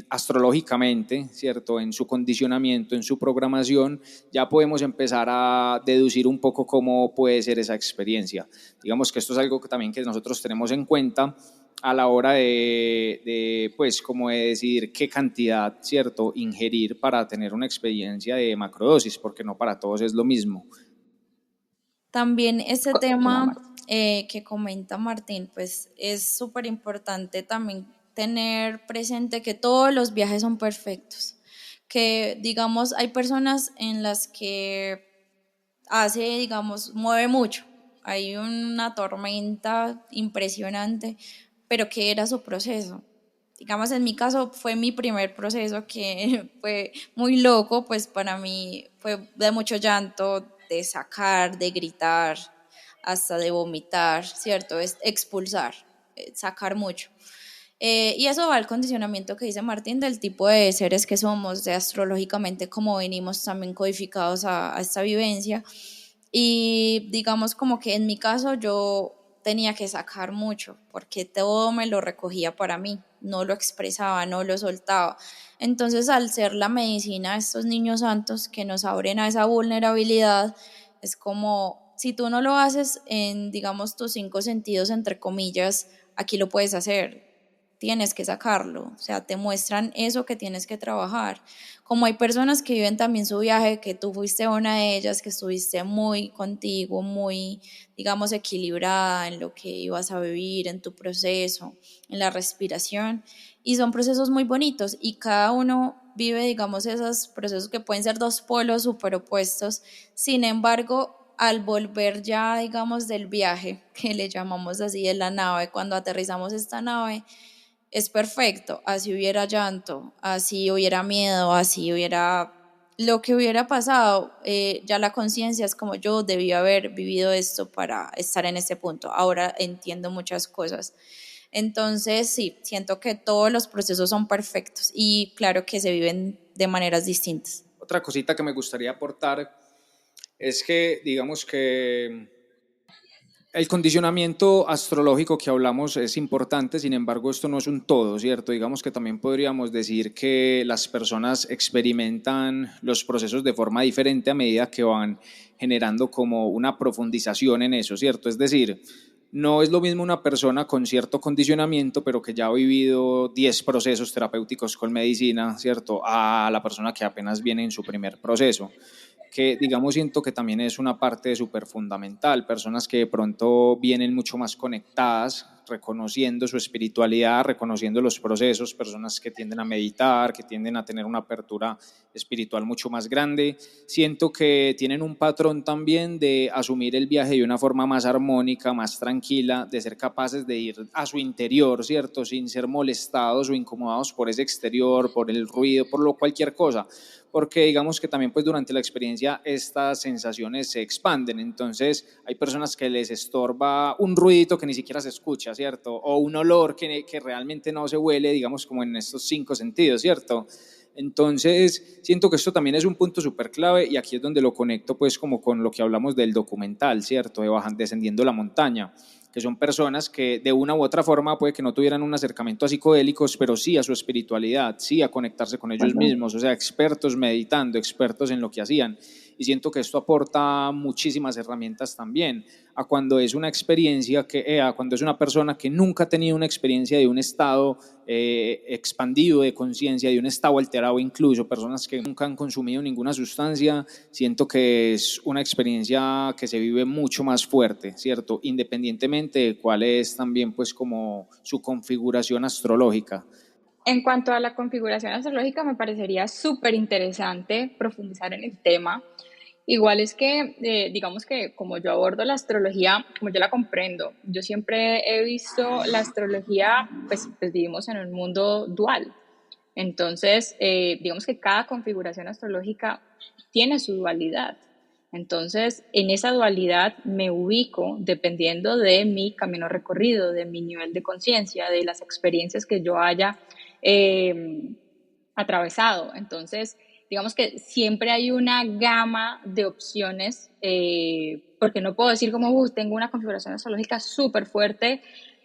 astrológicamente, ¿cierto?, en su condicionamiento, en su programación, ya podemos empezar a deducir un poco cómo puede ser esa experiencia. Digamos que esto es algo que también que nosotros tenemos en cuenta a la hora pues como de decidir qué cantidad, ¿cierto?, ingerir para tener una experiencia de macrodosis, porque no para todos es lo mismo.
También este
Continúa,
tema
Marta.
que comenta Martín, pues es súper importante también tener presente que todos los viajes son perfectos, que digamos hay personas en las que digamos, mueve mucho, hay una tormenta impresionante, pero que era su proceso. Digamos, en mi caso fue mi primer proceso que fue muy loco, pues para mí fue de mucho llanto, de sacar, de gritar, hasta de vomitar, ¿cierto? Es expulsar, sacar mucho. Y eso va al condicionamiento que dice Martín del tipo de seres que somos, de astrológicamente cómo venimos también codificados a esta vivencia. Y digamos como que en mi caso yo tenía que sacar mucho, porque todo me lo recogía para mí, no lo expresaba, no lo soltaba. Entonces, al ser la medicina de estos niños santos que nos abren a esa vulnerabilidad, es como, si tú no lo haces en, digamos, tus cinco sentidos, entre comillas, aquí lo puedes hacer. tienes que sacarlo, o sea, te muestran eso que tienes que trabajar. Como hay personas que viven también su viaje, que tú fuiste una de ellas, que estuviste muy contigo, muy, digamos, equilibrada en lo que ibas a vivir, en tu proceso, en la respiración, y son procesos muy bonitos y cada uno vive, digamos, esos procesos que pueden ser dos polos súper opuestos. Sin embargo, al volver ya, digamos, del viaje, que le llamamos así, de la nave, cuando aterrizamos esta nave, es perfecto, así hubiera llanto, así hubiera miedo, así hubiera lo que hubiera pasado, ya la conciencia es como yo debí haber vivido esto para estar en este punto, ahora entiendo muchas cosas. Entonces, sí, siento que todos los procesos son perfectos y claro que se viven de maneras distintas.
Otra cosita que me gustaría aportar es que, digamos que el condicionamiento astrológico que hablamos es importante, sin embargo, esto no es un todo, ¿cierto? Digamos que también podríamos decir que las personas experimentan los procesos de forma diferente a medida que van generando como una profundización en eso, ¿cierto? Es decir, no es lo mismo una persona con cierto condicionamiento, pero que ya ha vivido 10 procesos terapéuticos con medicina, ¿cierto? A la persona que apenas viene en su primer proceso, que digamos siento que también es una parte súper fundamental, personas que de pronto vienen mucho más conectadas, reconociendo su espiritualidad, reconociendo los procesos, personas que tienden a meditar, que tienden a tener una apertura espiritual mucho más grande, siento que tienen un patrón también de asumir el viaje de una forma más armónica, más tranquila, de ser capaces de ir a su interior, ¿cierto? Sin ser molestados o incomodados por ese exterior, por el ruido, por cualquier cosa, porque digamos que también pues durante la experiencia estas sensaciones se expanden, entonces hay personas que les estorba un ruidito que ni siquiera se escucha, ¿cierto? O un olor que realmente no se huele, digamos como en estos 5 sentidos, ¿cierto? Entonces siento que esto también es un punto súper clave y aquí es donde lo conecto pues como con lo que hablamos del documental, ¿cierto? De descendiendo la montaña, que son personas que de una u otra forma puede que no tuvieran un acercamiento a psicodélicos, pero sí a su espiritualidad, sí a conectarse con ellos mismos, o sea, expertos meditando, expertos en lo que hacían. Y siento que esto aporta muchísimas herramientas también a cuando es una experiencia a cuando es una persona que nunca ha tenido una experiencia de un estado expandido de conciencia, de un estado alterado, incluso personas que nunca han consumido ninguna sustancia, siento que es una experiencia que se vive mucho más fuerte, ¿cierto? Independientemente de cuál es también pues como su configuración astrológica.
En cuanto a la configuración astrológica, me parecería súper interesante profundizar en el tema. Igual es que, digamos que como yo abordo la astrología, como yo la comprendo, yo siempre he visto la astrología, pues vivimos en un mundo dual. Entonces, digamos que cada configuración astrológica tiene su dualidad. Entonces, en esa dualidad me ubico dependiendo de mi camino recorrido, de mi nivel de conciencia, de las experiencias que yo haya eh, atravesado. Entonces, digamos que siempre hay una gama de opciones, porque no puedo decir como, tengo una configuración astrológica súper fuerte,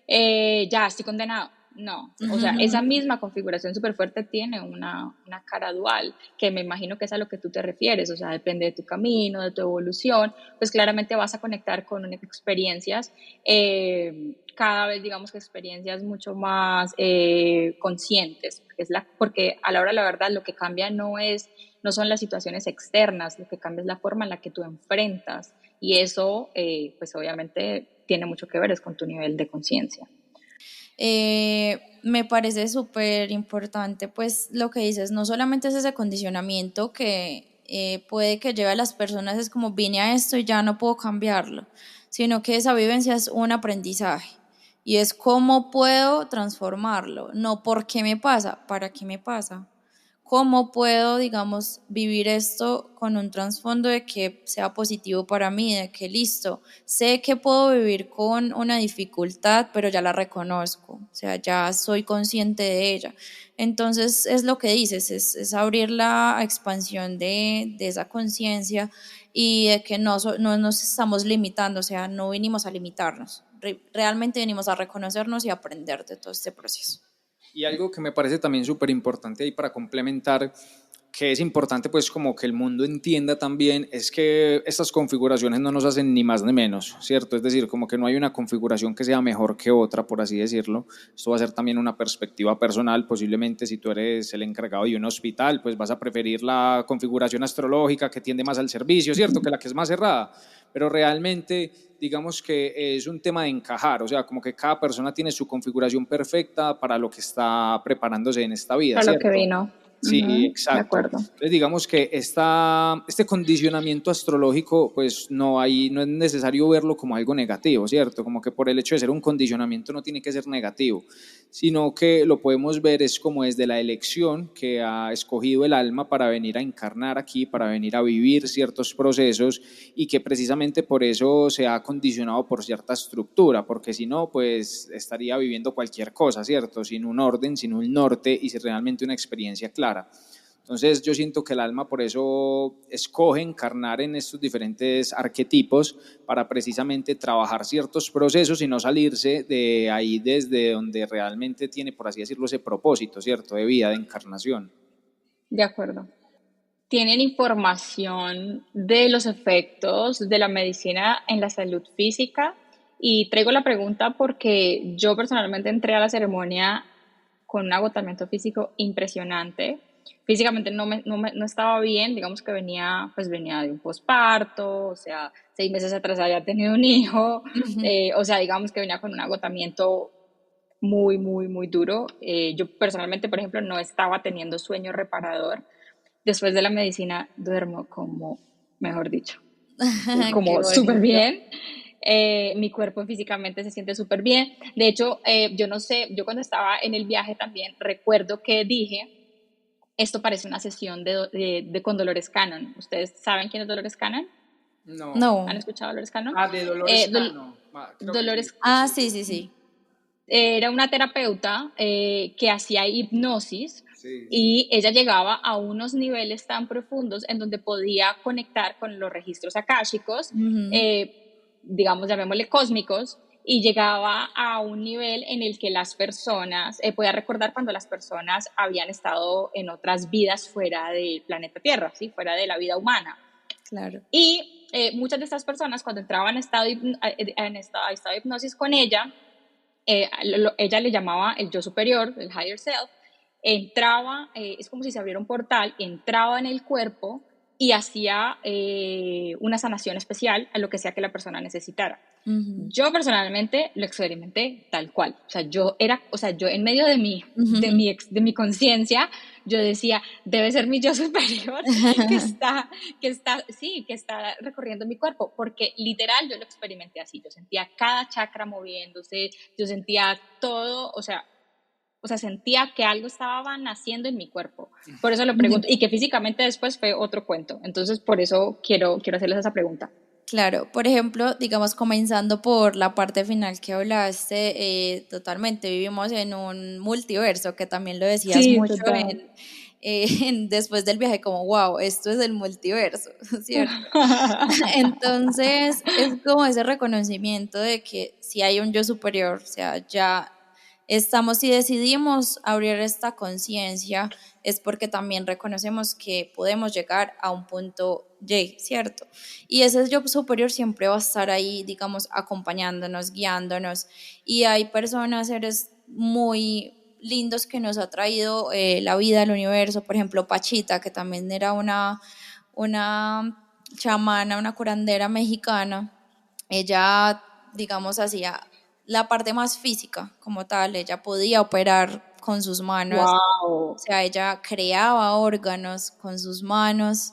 ya estoy condenado. No, o sea, esa misma configuración súper fuerte tiene una cara dual, que me imagino que es a lo que tú te refieres, o sea, depende de tu camino, de tu evolución, pues claramente vas a conectar con experiencias, cada vez digamos que experiencias mucho más conscientes, porque a la hora de la verdad lo que cambia no son las situaciones externas, lo que cambia es la forma en la que tú enfrentas, y eso pues obviamente tiene mucho que ver es con tu nivel de conciencia.
Me parece súper importante, pues lo que dices, no solamente es ese condicionamiento que puede que lleve a las personas, es como vine a esto y ya no puedo cambiarlo, sino que esa vivencia es un aprendizaje y es cómo puedo transformarlo, no por qué me pasa, para qué me pasa. ¿Cómo puedo, digamos, vivir esto con un trasfondo de que sea positivo para mí, de que listo, sé que puedo vivir con una dificultad, pero ya la reconozco, o sea, ya soy consciente de ella? Entonces, es lo que dices, es abrir la expansión de esa conciencia y de que no nos estamos limitando, o sea, no vinimos a limitarnos, realmente venimos a reconocernos y aprender de todo este proceso.
Y algo que me parece también súper importante ahí para complementar que es importante pues como que el mundo entienda también es que estas configuraciones no nos hacen ni más ni menos, ¿cierto? Es decir, como que no hay una configuración que sea mejor que otra, por así decirlo. Esto va a ser también una perspectiva personal. Posiblemente si tú eres el encargado de un hospital, pues vas a preferir la configuración astrológica que tiende más al servicio, ¿cierto? Que la que es más cerrada. Pero realmente digamos que es un tema de encajar, o sea, como que cada persona tiene su configuración perfecta para lo que está preparándose en esta vida,
Para lo que
¿cierto?
vino.
Sí,
De
exacto.
acuerdo.
Entonces digamos que este condicionamiento astrológico, pues no es necesario verlo como algo negativo, ¿cierto? Como que por el hecho de ser un condicionamiento no tiene que ser negativo, sino que lo podemos ver es como desde la elección que ha escogido el alma para venir a encarnar aquí, para venir a vivir ciertos procesos y que precisamente por eso se ha condicionado por cierta estructura, porque si no, pues estaría viviendo cualquier cosa, ¿cierto? Sin un orden, sin un norte y sin realmente una experiencia clara. Entonces yo siento que el alma por eso escoge encarnar en estos diferentes arquetipos para precisamente trabajar ciertos procesos y no salirse de ahí desde donde realmente tiene, por así decirlo, ese propósito, ¿cierto? De vida, de encarnación.
De acuerdo. ¿Tienen información de los efectos de la medicina en la salud física? Y traigo la pregunta porque yo personalmente entré a la ceremonia con un agotamiento físico impresionante. Físicamente no estaba bien, digamos que venía de un posparto, o sea, 6 meses atrás había tenido un hijo, o sea, digamos que venía con un agotamiento muy, muy, muy duro. Yo personalmente, por ejemplo, no estaba teniendo sueño reparador. Después de la medicina duermo como, mejor dicho,
Qué
como súper
bonito.
bien. Mi cuerpo físicamente se siente súper bien. De hecho, yo no sé, yo cuando estaba en el viaje también recuerdo que dije, esto parece una sesión con Dolores Cannon. ¿Ustedes saben quién es Dolores Cannon?
No.
¿Han
No.
escuchado a Dolores Cannon?
Ah, de Dolores Cano. Creo que sí,
Dolores
creo que
Ah,
sí.
sí, sí, sí.
era una terapeuta que hacía hipnosis
Sí, sí.
y ella llegaba a unos niveles tan profundos en donde podía conectar con los registros akáshicos,
Ujú.
digamos, llamémosle cósmicos, y llegaba a un nivel en el que las personas, podía recordar cuando las personas habían estado en otras vidas fuera del planeta Tierra, ¿sí? Fuera de la vida humana.
Claro.
Y muchas de estas personas cuando entraban en estado de hipnosis con ella, ella le llamaba el yo superior, el higher self, entraba, es como si se abriera un portal, entraba en el cuerpo y hacía una sanación especial a lo que sea que la persona necesitara.
Ujú.
Yo personalmente lo experimenté tal cual. O sea, yo en medio
Ujú.
de mi conciencia, yo decía, debe ser mi yo superior que está recorriendo mi cuerpo, porque literal yo lo experimenté así. Yo sentía cada chakra moviéndose, yo sentía todo, o sea, sentía que algo estaba naciendo en mi cuerpo. Por eso lo pregunto, y que físicamente después fue otro cuento. Entonces, por eso quiero hacerles esa pregunta.
Claro, por ejemplo, digamos, comenzando por la parte final que hablaste, totalmente vivimos en un multiverso, que también lo decías
Sí,
mucho
total.
después del viaje, como, wow, esto es el multiverso, ¿cierto? Entonces, es como ese reconocimiento de que si hay un yo superior, o sea, ya estamos, si decidimos abrir esta conciencia, es porque también reconocemos que podemos llegar a un punto Y, ¿cierto? Y ese yo superior siempre va a estar ahí, digamos, acompañándonos, guiándonos. Y hay personas, seres muy lindos que nos ha traído la vida, el universo, por ejemplo, Pachita, que también era una chamana, una curandera mexicana. Ella, digamos, hacía la parte más física como tal, ella podía operar con sus manos, o
Wow.
sea, ella creaba órganos con sus manos,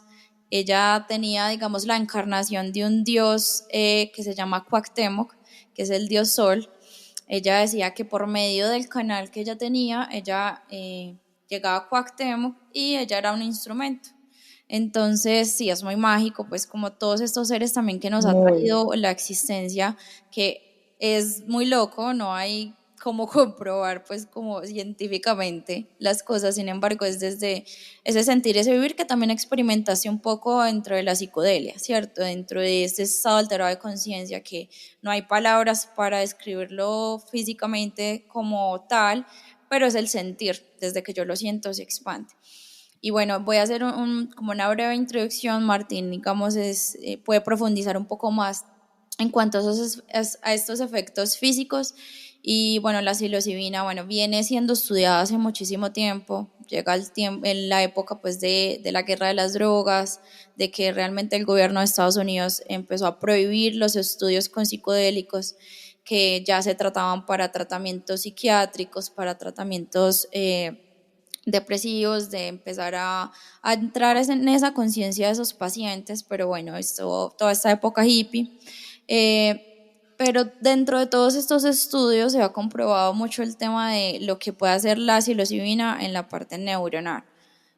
ella tenía, digamos, la encarnación de un dios que se llama Cuauhtémoc, que es el dios sol. Ella decía que por medio del canal que ella tenía, ella llegaba a Cuauhtémoc y ella era un instrumento. Entonces, sí, es muy mágico, pues como todos estos seres también que nos ha
Muy.
traído la existencia, que es muy loco, no hay cómo comprobar pues como científicamente las cosas, sin embargo es desde ese sentir, ese vivir que también experimentaste un poco dentro de la psicodelia, ¿cierto? Dentro de este estado alterado de conciencia que no hay palabras para describirlo físicamente como tal, pero es el sentir, desde que yo lo siento se expande. Y bueno, voy a hacer como una breve introducción. Martín, digamos, puede profundizar un poco más en cuanto a estos efectos físicos. Y bueno, la psilocibina, bueno, viene siendo estudiada hace muchísimo tiempo. Llega el tiempo, en la época pues de la guerra de las drogas, de que realmente el gobierno de Estados Unidos empezó a prohibir los estudios con psicodélicos que ya se trataban para tratamientos psiquiátricos, para tratamientos depresivos, de empezar a entrar en esa conciencia de esos pacientes, pero bueno, toda esta época hippie. Pero dentro de todos estos estudios se ha comprobado mucho el tema de lo que puede hacer la psilocibina en la parte neuronal.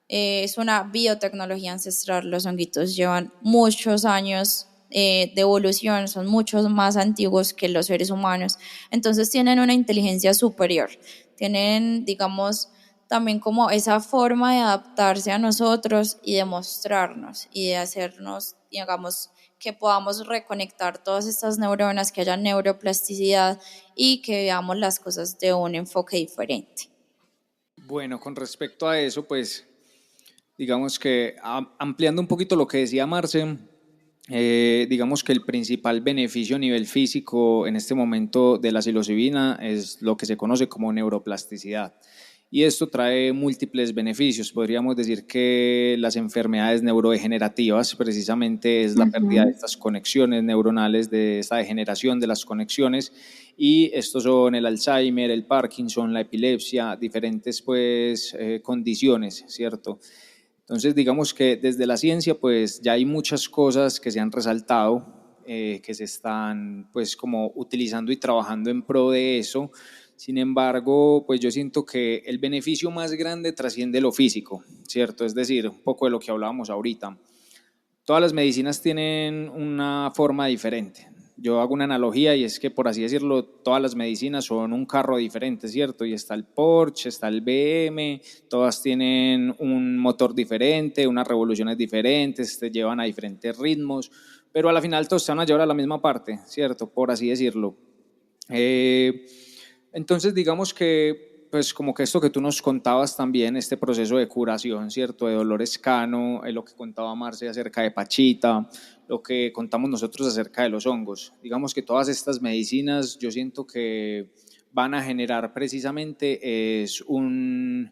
Es una biotecnología ancestral, los honguitos llevan muchos años de evolución, son muchos más antiguos que los seres humanos, entonces tienen una inteligencia superior, tienen, digamos, también como esa forma de adaptarse a nosotros y de mostrarnos y de hacernos, digamos, que podamos reconectar todas estas neuronas, que haya neuroplasticidad y que veamos las cosas de un enfoque diferente.
Bueno, con respecto a eso, pues digamos que ampliando un poquito lo que decía Marce, digamos que el principal beneficio a nivel físico en este momento de la psilocibina es lo que se conoce como neuroplasticidad. Y esto trae múltiples beneficios. Podríamos decir que las enfermedades neurodegenerativas precisamente es la pérdida de estas conexiones neuronales, de esta degeneración de las conexiones, y estos son el Alzheimer, el Parkinson, la epilepsia, diferentes pues condiciones, ¿cierto? Entonces, digamos que desde la ciencia, pues ya hay muchas cosas que se han resaltado, que se están pues como utilizando y trabajando en pro de eso. Sin embargo, pues yo siento que el beneficio más grande trasciende lo físico, ¿cierto? Es decir, un poco de lo que hablábamos ahorita. Todas las medicinas tienen una forma diferente. Yo hago una analogía y es que, por así decirlo, todas las medicinas son un carro diferente, ¿cierto? Y está el Porsche, está el BM, todas tienen un motor diferente, unas revoluciones diferentes, te llevan a diferentes ritmos, pero a la final todos se van a llevar a la misma parte, ¿cierto? Por así decirlo. Entonces, digamos que, pues como que esto que tú nos contabas también, este proceso de curación, ¿cierto? De Dolores Cano, lo que contaba Marce acerca de Pachita, lo que contamos nosotros acerca de los hongos. Digamos que todas estas medicinas yo siento que van a generar precisamente es un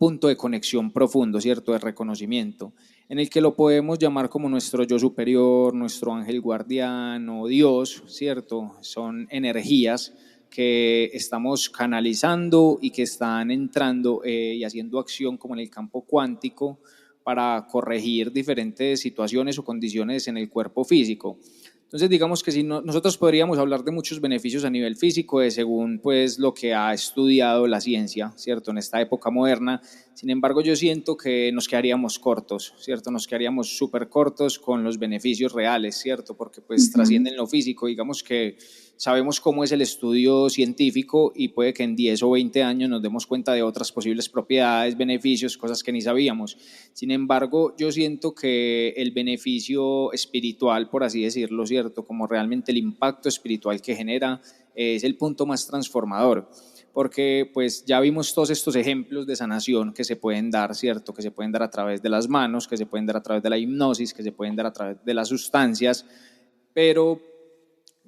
punto de conexión profundo, ¿cierto? De reconocimiento, en el que lo podemos llamar como nuestro yo superior, nuestro ángel guardián o Dios, ¿cierto? Son energías que estamos canalizando y que están entrando y haciendo acción como en el campo cuántico para corregir diferentes situaciones o condiciones en el cuerpo físico. Entonces, digamos que si nosotros podríamos hablar de muchos beneficios a nivel físico, según pues lo que ha estudiado la ciencia, ¿cierto? En esta época moderna. Sin embargo, yo siento que nos quedaríamos cortos, ¿cierto? Nos quedaríamos súper cortos con los beneficios reales, ¿cierto? Porque pues trascienden lo físico. Digamos que sabemos cómo es el estudio científico y puede que en 10 o 20 años nos demos cuenta de otras posibles propiedades, beneficios, cosas que ni sabíamos. Sin embargo, yo siento que el beneficio espiritual, por así decirlo, ¿cierto? Como realmente el impacto espiritual que genera es el punto más transformador, porque pues ya vimos todos estos ejemplos de sanación que se pueden dar, ¿cierto? Que se pueden dar a través de las manos, que se pueden dar a través de la hipnosis, que se pueden dar a través de las sustancias, pero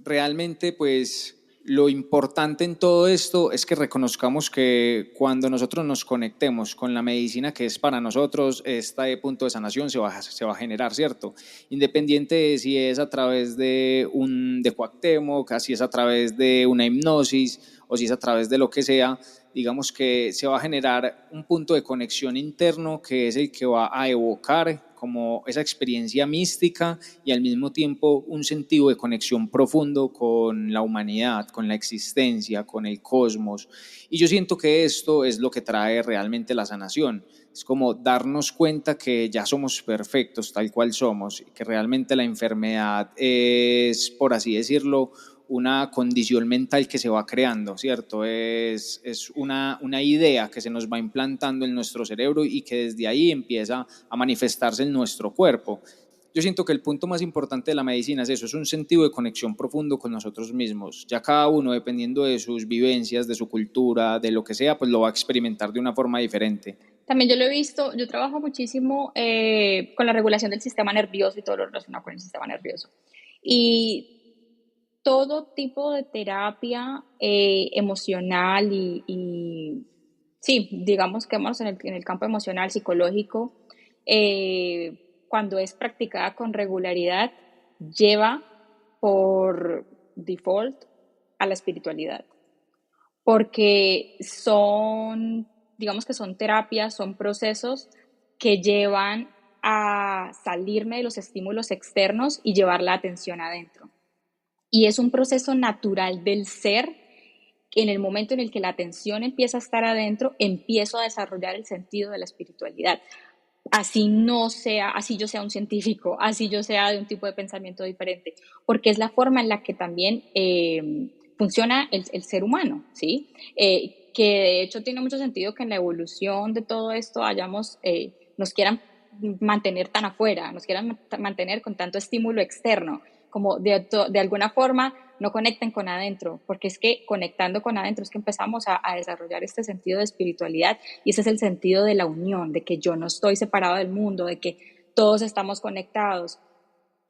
realmente pues lo importante en todo esto es que reconozcamos que cuando nosotros nos conectemos con la medicina que es para nosotros, este punto de sanación se va a generar, ¿cierto? Independiente de si es a través de un de Cuauhtémoc, si es a través de una hipnosis o si es a través de lo que sea, digamos que se va a generar un punto de conexión interno que es el que va a evocar como esa experiencia mística y al mismo tiempo un sentido de conexión profundo con la humanidad, con la existencia, con el cosmos. Y yo siento que esto es lo que trae realmente la sanación. Es como darnos cuenta que ya somos perfectos tal cual somos, que realmente la enfermedad es, por así decirlo, una condición mental que se va creando, ¿cierto? Es una idea que se nos va implantando en nuestro cerebro y que desde ahí empieza a manifestarse en nuestro cuerpo. Yo siento que el punto más importante de la medicina es eso, es un sentido de conexión profundo con nosotros mismos. Ya cada uno, dependiendo de sus vivencias, de su cultura, de lo que sea, pues lo va a experimentar de una forma diferente.
También yo lo he visto, yo trabajo muchísimo con la regulación del sistema nervioso y todo lo relacionado con el sistema nervioso. Y todo tipo de terapia emocional sí, digamos que vamos en el campo emocional, psicológico, cuando es practicada con regularidad, lleva por default a la espiritualidad, porque digamos que son terapias, son procesos que llevan a salirme de los estímulos externos y llevar la atención adentro. Y es un proceso natural del ser que en el momento en el que la atención empieza a estar adentro, empiezo a desarrollar el sentido de la espiritualidad. Así no sea, así yo sea un científico, así yo sea de un tipo de pensamiento diferente, porque es la forma en la que también funciona el ser humano, ¿sí? Que de hecho tiene mucho sentido que en la evolución de todo esto nos quieran mantener tan afuera, nos quieran mantener con tanto estímulo externo, como de alguna forma no conecten con adentro, porque es que conectando con adentro es que empezamos a desarrollar este sentido de espiritualidad y ese es el sentido de la unión, de que yo no estoy separado del mundo, de que todos estamos conectados.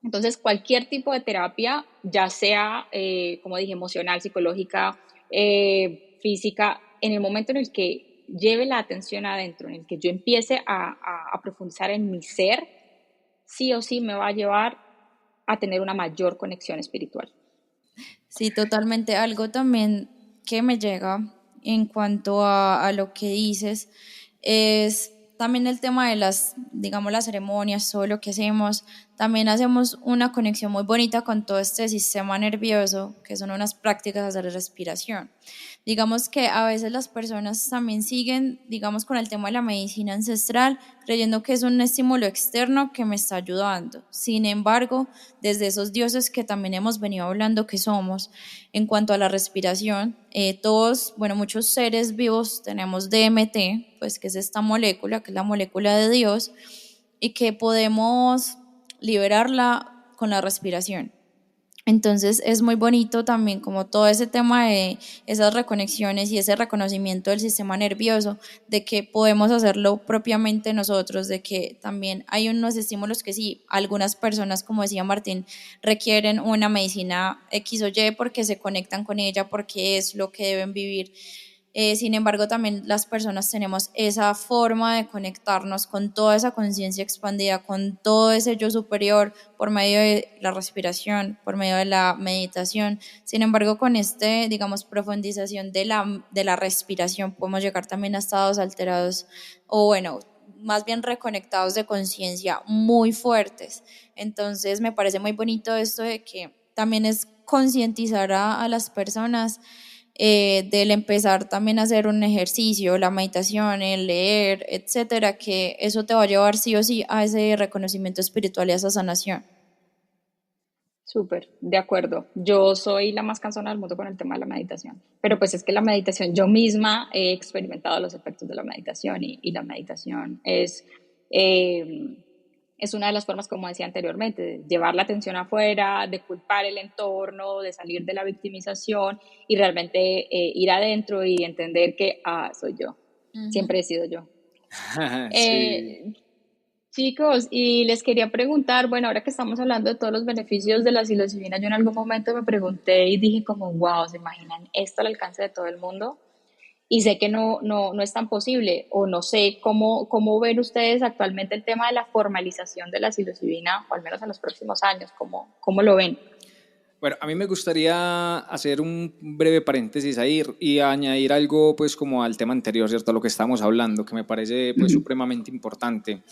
Entonces, cualquier tipo de terapia, ya sea, como dije, emocional, psicológica, física, en el momento en el que lleve la atención adentro, en el que yo empiece a profundizar en mi ser, sí o sí me va a llevar a tener una mayor conexión espiritual.
Sí, totalmente. Algo también que me llega en cuanto a lo que dices es también el tema de las, digamos, las ceremonias, todo lo que hacemos. También hacemos una conexión muy bonita con todo este sistema nervioso, que son unas prácticas de respiración. Digamos que a veces las personas también siguen, digamos, con el tema de la medicina ancestral, creyendo que es un estímulo externo que me está ayudando. Sin embargo, desde esos dioses que también hemos venido hablando que somos, en cuanto a la respiración, todos, bueno, muchos seres vivos tenemos DMT, pues que es esta molécula, que es la molécula de Dios, y que podemos liberarla con la respiración. Entonces es muy bonito también como todo ese tema de esas reconexiones y ese reconocimiento del sistema nervioso, de que podemos hacerlo propiamente nosotros, de que también hay unos estímulos que sí, algunas personas, como decía Martín, requieren una medicina X o Y porque se conectan con ella, porque es lo que deben vivir. Sin embargo, también las personas tenemos esa forma de conectarnos con toda esa conciencia expandida, con todo ese yo superior por medio de la respiración, por medio de la meditación. Sin embargo, con digamos, profundización de la respiración, podemos llegar también a estados alterados o, bueno, más bien reconectados de conciencia muy fuertes. Entonces, me parece muy bonito esto de que también es concientizar a las personas del empezar también a hacer un ejercicio, la meditación, el leer, etcétera, que eso te va a llevar sí o sí a ese reconocimiento espiritual y a esa sanación.
Súper, de acuerdo. Yo soy la más cansona del mundo con el tema de la meditación, pero pues es que la meditación, yo misma he experimentado los efectos de la meditación y la meditación es una de las formas, como decía anteriormente, de llevar la atención afuera, de culpar el entorno, de salir de la victimización y realmente ir adentro y entender que, soy yo, siempre he sido yo.
Sí.
Eh, Chicos, y les quería preguntar, bueno, ahora que estamos hablando de todos los beneficios de la psilocibina, yo en algún momento me pregunté y dije como, wow, ¿se imaginan esto al alcance de todo el mundo? Y sé que no es tan posible, o no sé cómo ven ustedes actualmente el tema de la formalización de la psilocibina, o al menos en los próximos años, cómo lo ven?
Bueno, a mí me gustaría hacer un breve paréntesis ahí y añadir algo pues como al tema anterior, ¿cierto? A lo que estábamos hablando, que me parece pues supremamente importante.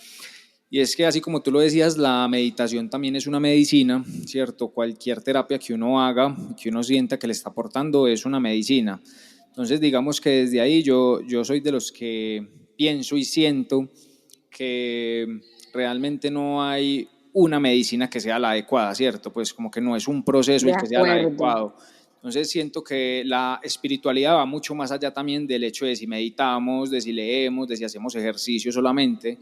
Y es que así como tú lo decías, la meditación también es una medicina, ¿cierto? Cualquier terapia que uno haga, que uno sienta que le está aportando es una medicina. Entonces digamos que desde ahí yo soy de los que pienso y siento que realmente no hay una medicina que sea la adecuada, ¿cierto? Pues como que no es un proceso
De
el que sea el
acuerdo.
adecuado. Entonces siento que la espiritualidad va mucho más allá también del hecho de si meditamos, de si leemos, de si hacemos ejercicio solamente.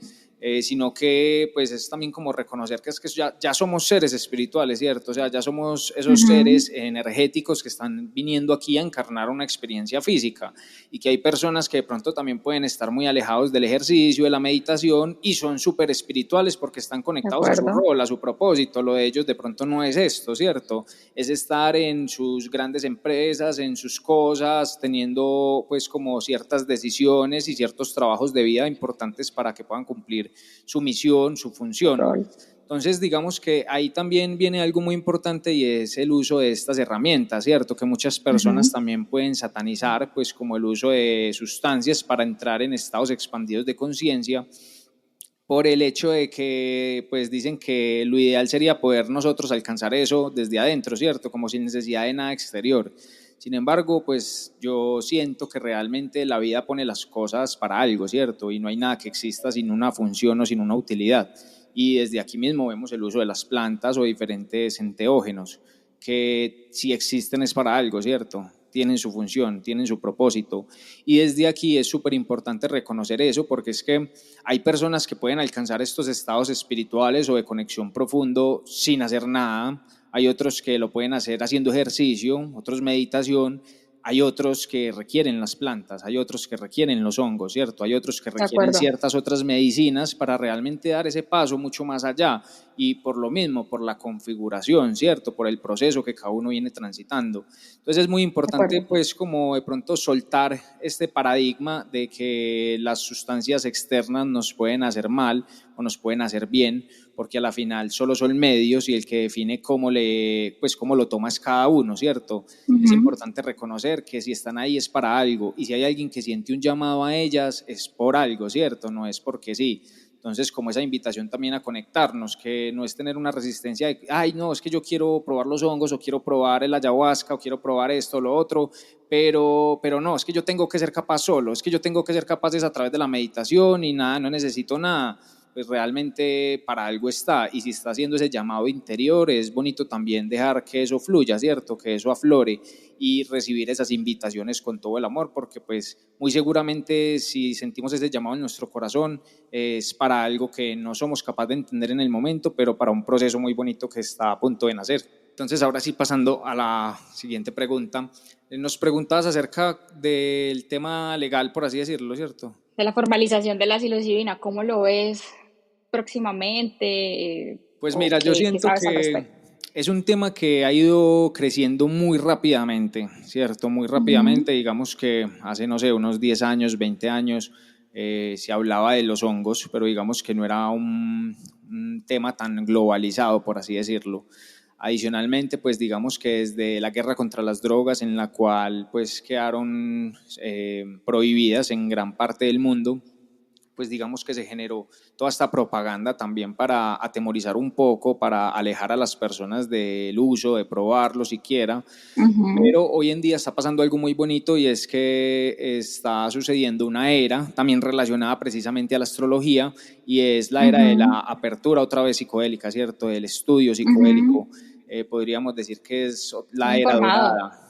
sino que pues es también como reconocer que es que ya somos seres espirituales, ¿cierto? O sea, ya somos esos seres energéticos que están viniendo aquí a encarnar una experiencia física, y que hay personas que de pronto también pueden estar muy alejados del ejercicio, de la meditación, y son súper espirituales porque están
De
conectados a su
acuerdo.
rol, a su propósito. Lo de ellos de pronto no es esto, ¿cierto? Es estar en sus grandes empresas, en sus cosas, teniendo pues como ciertas decisiones y ciertos trabajos de vida importantes para que puedan cumplir su misión, su función.
Rol.
Entonces, digamos que ahí también viene algo muy importante, y es el uso de estas herramientas, ¿cierto? Que muchas personas también pueden satanizar, pues como el uso de sustancias para entrar en estados expandidos de conciencia, por el hecho de que pues dicen que lo ideal sería poder nosotros alcanzar eso desde adentro, ¿cierto? Como sin necesidad de nada exterior. Sin embargo, pues yo siento que realmente la vida pone las cosas para algo, ¿cierto? Y no hay nada que exista sin una función o sin una utilidad. Y desde aquí mismo vemos el uso de las plantas o diferentes enteógenos, que si existen es para algo, ¿cierto? Tienen su función, tienen su propósito. Y desde aquí es súper importante reconocer eso, porque es que hay personas que pueden alcanzar estos estados espirituales o de conexión profundo sin hacer nada. Hay otros que lo pueden hacer haciendo ejercicio, otros meditación. Hay otros que requieren las plantas, hay otros que requieren los hongos, ¿cierto? Hay otros que
De
requieren
acuerdo.
ciertas otras medicinas para realmente dar ese paso mucho más allá. Y por lo mismo, por la configuración, ¿cierto? Por el proceso que cada uno viene transitando. Entonces es muy
De
importante
acuerdo.
pues como de pronto soltar este paradigma de que las sustancias externas nos pueden hacer mal o nos pueden hacer bien, porque a la final solo son medios, y el que define cómo lo toma es cada uno, ¿cierto? Es importante reconocer que si están ahí es para algo, y si hay alguien que siente un llamado a ellas es por algo, ¿cierto? No es porque sí. Entonces, como esa invitación también a conectarnos, que no es tener una resistencia de, ay, no, es que yo quiero probar los hongos, o quiero probar el ayahuasca, o quiero probar esto o lo otro, pero no, es que yo tengo que ser capaz solo, es que yo tengo que ser capaz a través de la meditación y nada, no necesito nada. Pues realmente para algo está, y si está haciendo ese llamado interior, es bonito también dejar que eso fluya, ¿cierto? Que eso aflore, y recibir esas invitaciones con todo el amor, porque pues muy seguramente si sentimos ese llamado en nuestro corazón es para algo que no somos capaces de entender en el momento, pero para un proceso muy bonito que está a punto de nacer. Entonces, ahora sí, pasando a la siguiente pregunta, nos preguntabas acerca del tema legal, por así decirlo, ¿cierto?
De la formalización de la psilocibina, ¿cómo lo ves próximamente?
Pues
¿O
mira, yo
qué
siento
sabes al
que
respecto?
es un tema que ha ido creciendo muy rápidamente, ¿cierto? Muy rápidamente, digamos que hace, no sé, unos 10 años, 20 años, se hablaba de los hongos, pero digamos que no era un tema tan globalizado, por así decirlo. Adicionalmente, pues digamos que desde la guerra contra las drogas, en la cual pues quedaron prohibidas en gran parte del mundo, pues digamos que se generó toda esta propaganda también para atemorizar un poco, para alejar a las personas del uso, de probarlo siquiera. Pero hoy en día está pasando algo muy bonito, y es que está sucediendo una era también relacionada precisamente a la astrología, y es la era de la apertura otra vez psicodélica, ¿cierto? Del estudio psicodélico. Podríamos decir que es la
Muy
era
informado.
dorada.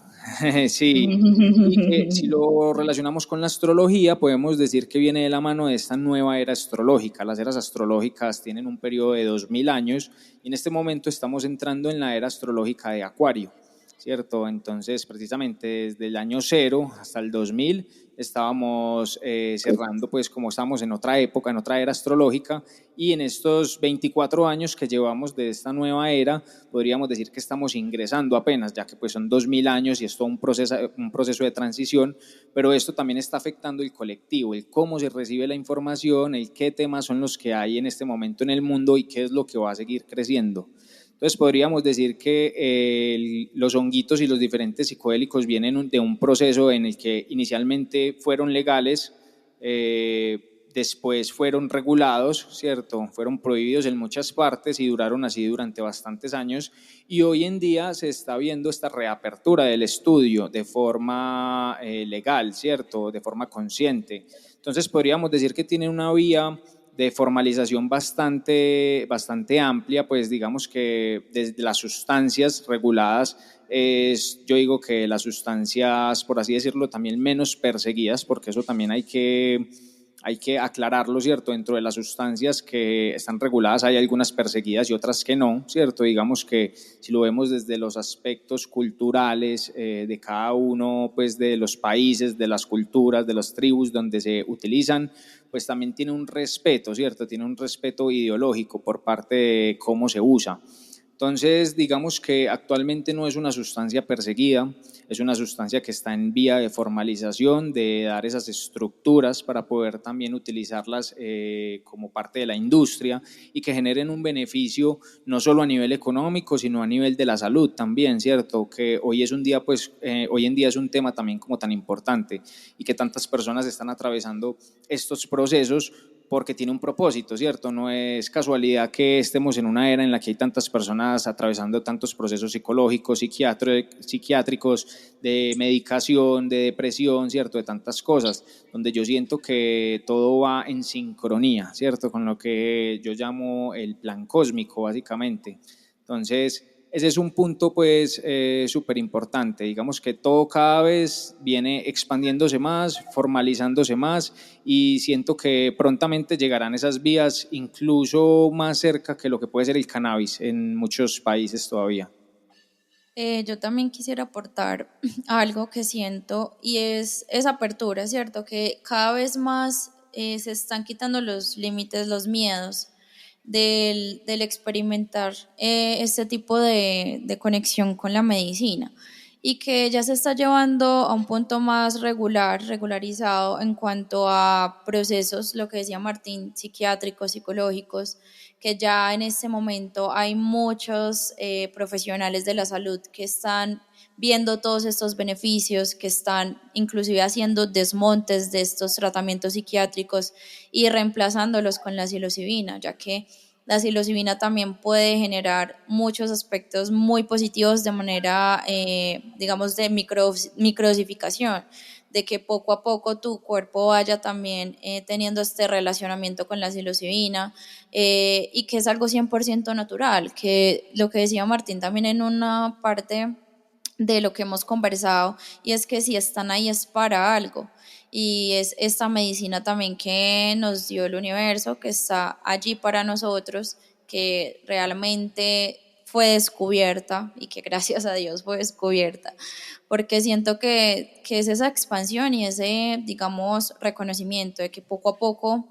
Sí, y que si lo relacionamos con la astrología, podemos decir que viene de la mano de esta nueva era astrológica. Las eras astrológicas tienen un periodo de 2000 años, y en este momento estamos entrando en la era astrológica de Acuario, ¿cierto? Entonces, precisamente desde el año 0 hasta el 2000 estábamos cerrando, pues como estamos en otra época, en otra era astrológica, y en estos 24 años que llevamos de esta nueva era, podríamos decir que estamos ingresando apenas, ya que pues son 2000 años y es todo un proceso de transición, pero esto también está afectando el colectivo, el cómo se recibe la información, el qué temas son los que hay en este momento en el mundo y qué es lo que va a seguir creciendo. Entonces podríamos decir que los honguitos y los diferentes psicodélicos vienen de un proceso en el que inicialmente fueron legales, después fueron regulados, ¿cierto? Fueron prohibidos en muchas partes y duraron así durante bastantes años, y hoy en día se está viendo esta reapertura del estudio de forma legal, ¿cierto? De forma consciente. Entonces podríamos decir que tienen una vía de formalización bastante amplia, pues digamos que desde las sustancias reguladas yo digo que las sustancias, por así decirlo, también menos perseguidas, porque eso también hay que aclararlo, ¿cierto? Dentro de las sustancias que están reguladas hay algunas perseguidas y otras que no, ¿cierto? Digamos que si lo vemos desde los aspectos culturales de cada uno, pues de los países, de las culturas, de las tribus donde se utilizan, pues también tiene un respeto, ¿cierto? Tiene un respeto ideológico por parte de cómo se usa. Entonces, digamos que actualmente no es una sustancia perseguida, es una sustancia que está en vía de formalización, de dar esas estructuras para poder también utilizarlas como parte de la industria y que generen un beneficio no solo a nivel económico, sino a nivel de la salud también, ¿cierto? Que hoy es un día, pues, hoy en día es un tema también como tan importante y que tantas personas están atravesando estos procesos porque tiene un propósito, ¿cierto? No es casualidad que estemos en una era en la que hay tantas personas atravesando tantos procesos psicológicos, psiquiátricos, de medicación, de depresión, ¿cierto? De tantas cosas, donde yo siento que todo va en sincronía, ¿cierto? Con lo que yo llamo el plan cósmico, básicamente. Entonces, ese es un punto pues súper importante, digamos que todo cada vez viene expandiéndose más, formalizándose más y siento que prontamente llegarán esas vías incluso más cerca que lo que puede ser el cannabis en muchos países todavía.
Yo también quisiera aportar algo que siento y es esa apertura, ¿cierto? Que cada vez más se están quitando los límites, los miedos del experimentar este tipo de conexión con la medicina y que ya se está llevando a un punto más regularizado en cuanto a procesos, lo que decía Martín, psiquiátricos, psicológicos, que ya en este momento hay muchos profesionales de la salud que están viendo todos estos beneficios, que están inclusive haciendo desmontes de estos tratamientos psiquiátricos y reemplazándolos con la psilocibina, ya que la psilocibina también puede generar muchos aspectos muy positivos de manera, digamos, de microdosificación, de que poco a poco tu cuerpo vaya también teniendo este relacionamiento con la psilocibina y que es algo 100% natural, que lo que decía Martín también en una parte de lo que hemos conversado, y es que si están ahí es para algo. Y es esta medicina también que nos dio el universo, que está allí para nosotros, que realmente fue descubierta y que gracias a Dios fue descubierta, porque siento que es esa expansión y ese, digamos, reconocimiento de que poco a poco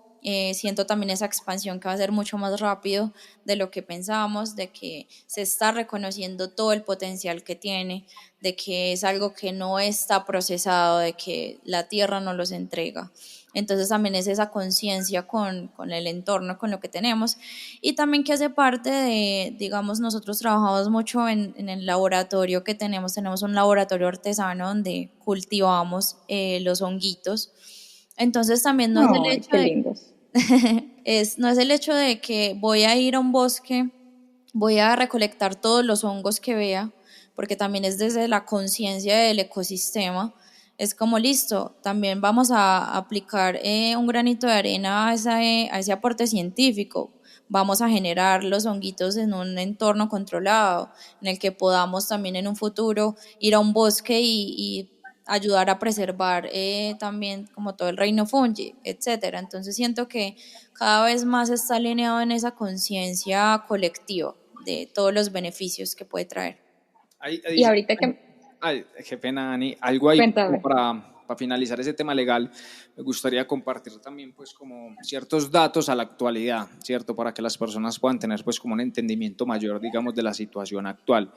siento también esa expansión que va a ser mucho más rápido de lo que pensábamos, de que se está reconociendo todo el potencial que tiene, de que es algo que no está procesado, de que la tierra no los entrega. Entonces también es esa conciencia con el entorno, con lo que tenemos. Y también que hace parte de, digamos, nosotros trabajamos mucho en el laboratorio que tenemos un laboratorio artesano donde cultivamos los honguitos. Entonces también no es el
Ay,
hecho
qué
de
lindos.
no es el hecho de que voy a ir a un bosque, voy a recolectar todos los hongos que vea, porque también es desde la conciencia del ecosistema. Es como listo, también vamos a aplicar un granito de arena a ese aporte científico. Vamos a generar los honguitos en un entorno controlado, en el que podamos también en un futuro ir a un bosque y ayudar a preservar también como todo el reino fungi, etcétera. Entonces siento que cada vez más está alineado en esa conciencia colectiva de todos los beneficios que puede traer.
Y ahorita que,
Ay, qué pena, Dani. Algo ahí como
cuéntame.
para finalizar ese tema legal, me gustaría compartir también pues como ciertos datos a la actualidad, ¿cierto? Para que las personas puedan tener pues como un entendimiento mayor, digamos, de la situación actual.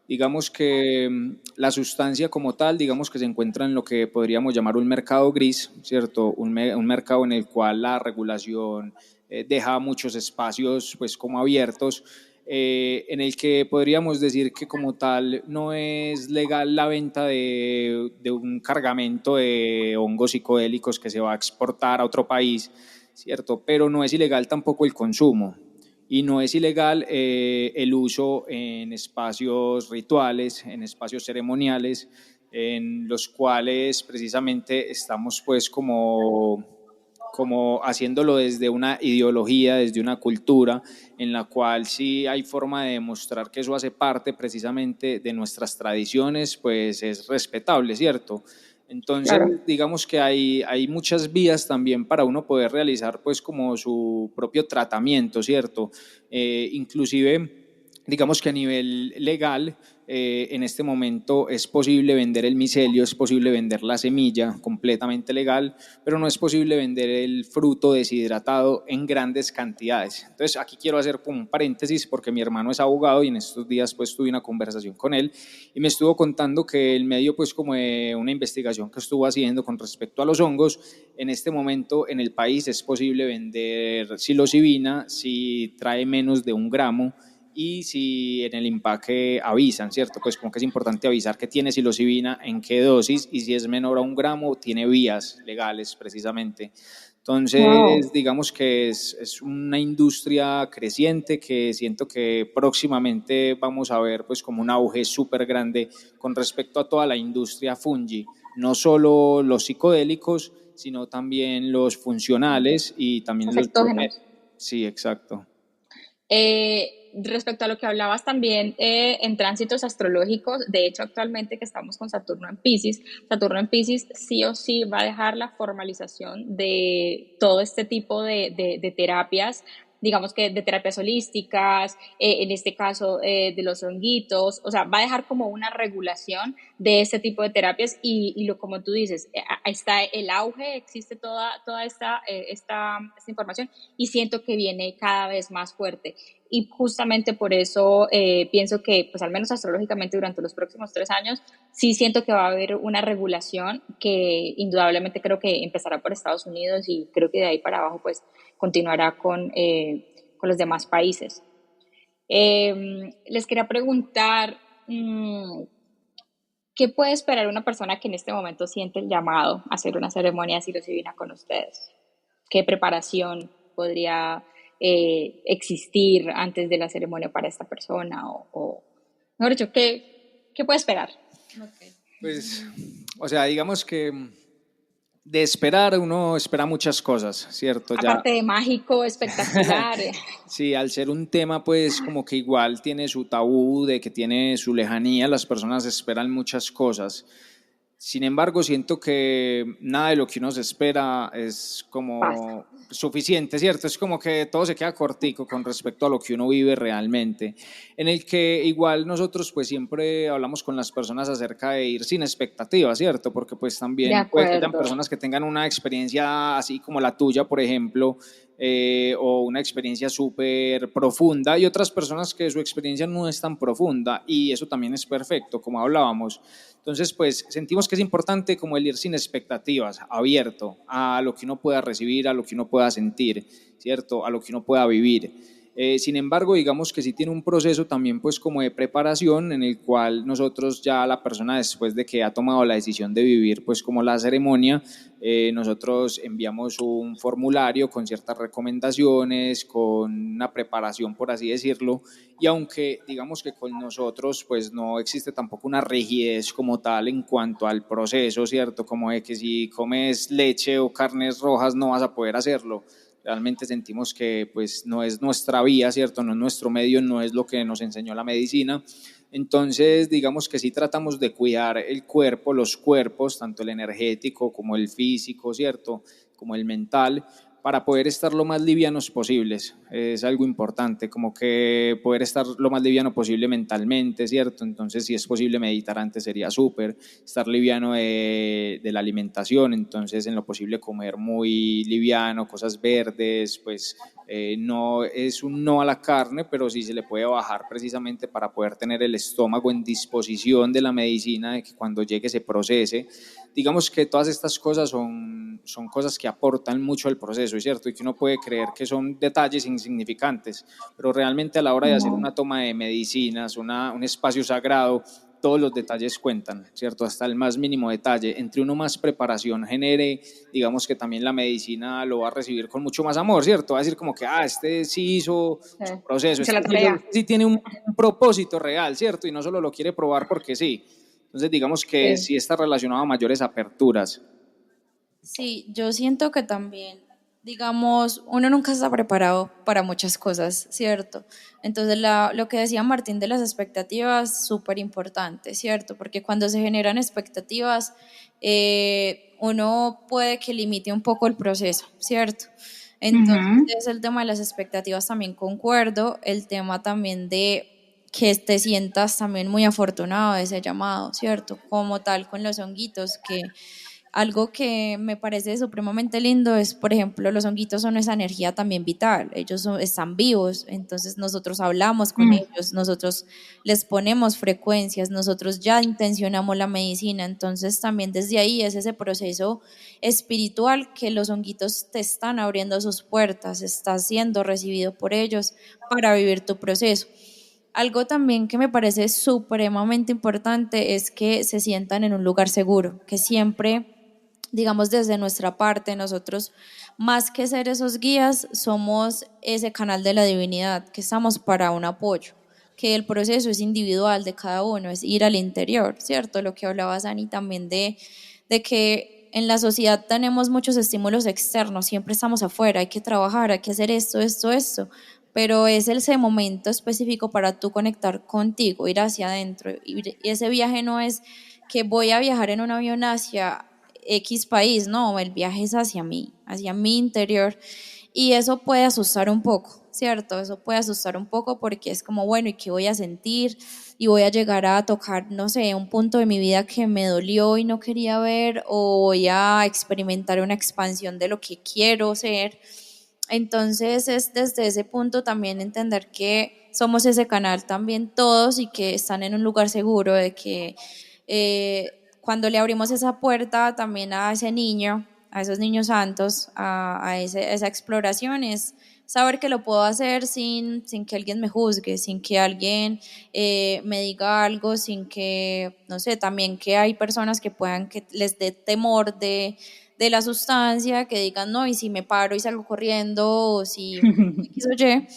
Digamos que la sustancia como tal, digamos que se encuentra en lo que podríamos llamar un mercado gris, ¿cierto? Un mercado en el cual la regulación deja muchos espacios pues como abiertos, en el que podríamos decir que como tal no es legal la venta de un cargamento de hongos psicodélicos que se va a exportar a otro país, ¿cierto? Pero no es ilegal tampoco el consumo y no es ilegal el uso en espacios rituales, en espacios ceremoniales, en los cuales precisamente estamos pues como haciéndolo desde una ideología, desde una cultura en la cual sí hay forma de demostrar que eso hace parte precisamente de nuestras tradiciones, pues es respetable, ¿cierto? Entonces,
Claro.
digamos que hay muchas vías también para uno poder realizar pues como su propio tratamiento, ¿cierto? Inclusive, digamos que a nivel legal, en este momento es posible vender el micelio, es posible vender la semilla completamente legal, pero no es posible vender el fruto deshidratado en grandes cantidades. Entonces aquí quiero hacer como un paréntesis porque mi hermano es abogado y en estos días pues tuve una conversación con él y me estuvo contando que el medio pues como de una investigación que estuvo haciendo con respecto a los hongos, en este momento en el país es posible vender psilocibina si trae menos de 1 gramo y si en el empaque avisan, ¿cierto? Pues como que es importante avisar que tiene psilocibina, en qué dosis y si es menor a 1 gramo, tiene vías legales precisamente.
Wow.
Entonces, digamos que es una industria creciente que siento que próximamente vamos a ver pues como un auge súper grande con respecto a toda la industria fungi, no solo los psicodélicos, sino también los funcionales y también los...
Afectógenos.
Sí, exacto.
Respecto a lo que hablabas también en tránsitos astrológicos, de hecho actualmente que estamos con Saturno en Pisces sí o sí va a dejar la formalización de todo este tipo de terapias, digamos que de terapias holísticas, en este caso de los honguitos, o sea, va a dejar como una regulación de este tipo de terapias y lo como tú dices, está el auge, existe toda esta información y siento que viene cada vez más fuerte. Y justamente por eso pienso que, pues al menos astrológicamente durante los próximos 3 años, sí siento que va a haber una regulación que indudablemente creo que empezará por Estados Unidos y creo que de ahí para abajo pues continuará con los demás países. Les quería preguntar, ¿qué puede esperar una persona que en este momento siente el llamado a hacer una ceremonia de psilocibina con ustedes? ¿Qué preparación podría existir antes de la ceremonia para esta persona? Mejor dicho, ¿qué puede esperar?
Ok.
Pues, o sea, digamos que de esperar uno espera muchas cosas, ¿cierto? Ya,
Aparte de mágico, espectacular.
sí, al ser un tema pues como que igual tiene su tabú, de que tiene su lejanía, las personas esperan muchas cosas. Sin embargo, siento que nada de lo que uno se espera es
Pasa.
como suficiente, ¿cierto? Es como que todo se queda cortico con respecto a lo que uno vive realmente, en el que igual nosotros pues siempre hablamos con las personas acerca de ir sin expectativas, ¿cierto? Porque pues
De
también puede que hayan
acuerdo.
personas que tengan una experiencia así como la tuya, por ejemplo, o una experiencia súper profunda y otras personas que su experiencia no es tan profunda y eso también es perfecto, como hablábamos. Entonces, pues sentimos que es importante como el ir sin expectativas, abierto a lo que uno pueda recibir, a lo que uno pueda sentir, ¿cierto? A lo que uno pueda vivir. Sin embargo, digamos que sí tiene un proceso también pues como de preparación en el cual nosotros ya la persona después de que ha tomado la decisión de vivir pues como la ceremonia, nosotros enviamos un formulario con ciertas recomendaciones, con una preparación por así decirlo, y aunque digamos que con nosotros pues no existe tampoco una rigidez como tal en cuanto al proceso, ¿cierto? Como de que si comes leche o carnes rojas no vas a poder hacerlo. Realmente sentimos que pues no es nuestra vía, ¿cierto? No es nuestro medio, no es lo que nos enseñó la medicina. Entonces, digamos que sí tratamos de cuidar el cuerpo, los cuerpos, tanto el energético como el físico, ¿cierto? Como el mental, para poder estar lo más livianos posibles. Es algo importante, como que poder estar lo más liviano posible mentalmente, ¿cierto? Entonces, si es posible meditar antes sería súper, estar liviano de la alimentación, entonces en lo posible comer muy liviano, cosas verdes, pues no es un no a la carne, pero sí se le puede bajar precisamente para poder tener el estómago en disposición de la medicina, de que cuando llegue se procese. Digamos que todas estas cosas son cosas que aportan mucho al proceso, ¿cierto? Y que uno puede creer que son detalles insignificantes, pero realmente a la hora de hacer
No.
una toma de medicinas, un espacio sagrado, todos los detalles cuentan, ¿cierto? Hasta el más mínimo detalle. Entre uno más preparación genere, digamos que también la medicina lo va a recibir con mucho más amor, ¿cierto? Va a decir como que, este sí hizo su proceso,
Hice la tarea.
este sí tiene un propósito real, ¿cierto? Y no solo lo quiere probar porque sí. Entonces, digamos que
Sí.
sí está relacionado a mayores aperturas.
Sí, yo siento que también digamos, uno nunca está preparado para muchas cosas, ¿cierto? Entonces, lo que decía Martín de las expectativas, súper importante, ¿cierto? Porque cuando se generan expectativas, uno puede que limite un poco el proceso, ¿cierto?
Ujú.
Entonces, el tema de las expectativas también concuerdo, el tema también de que te sientas también muy afortunado de ese llamado, ¿cierto? Como tal con los honguitos, que algo que me parece supremamente lindo es, por ejemplo, los honguitos son esa energía también vital, están vivos, entonces nosotros hablamos con
Mm.
ellos, nosotros les ponemos frecuencias, nosotros ya intencionamos la medicina, entonces también desde ahí es ese proceso espiritual que los honguitos te están abriendo sus puertas, estás siendo recibido por ellos para vivir tu proceso. Algo también que me parece supremamente importante es que se sientan en un lugar seguro, que siempre, digamos, desde nuestra parte, nosotros, más que ser esos guías, somos ese canal de la divinidad, que estamos para un apoyo, que el proceso es individual de cada uno, es ir al interior, ¿cierto? Lo que hablaba Sani también de que en la sociedad tenemos muchos estímulos externos, siempre estamos afuera, hay que trabajar, hay que hacer esto, esto, esto, pero es ese momento específico para tú conectar contigo, ir hacia adentro, y ese viaje no es que voy a viajar en un avión hacia X país, no, el viaje es hacia mi interior, y eso puede asustar un poco, ¿cierto? Eso puede asustar un poco porque es como, bueno, ¿y qué voy a sentir? Y voy a llegar a tocar, no sé, un punto de mi vida que me dolió y no quería ver, o voy a experimentar una expansión de lo que quiero ser. Entonces es desde ese punto también entender que somos ese canal también todos y que están en un lugar seguro, de que cuando le abrimos esa puerta también a ese niño, a esos niños santos, a esa exploración, es saber que lo puedo hacer sin que alguien me juzgue, sin que alguien me diga algo, sin que, no sé, también que hay personas que puedan, que les dé temor de la sustancia, que digan, no, y si me paro y salgo corriendo, o si X o Y.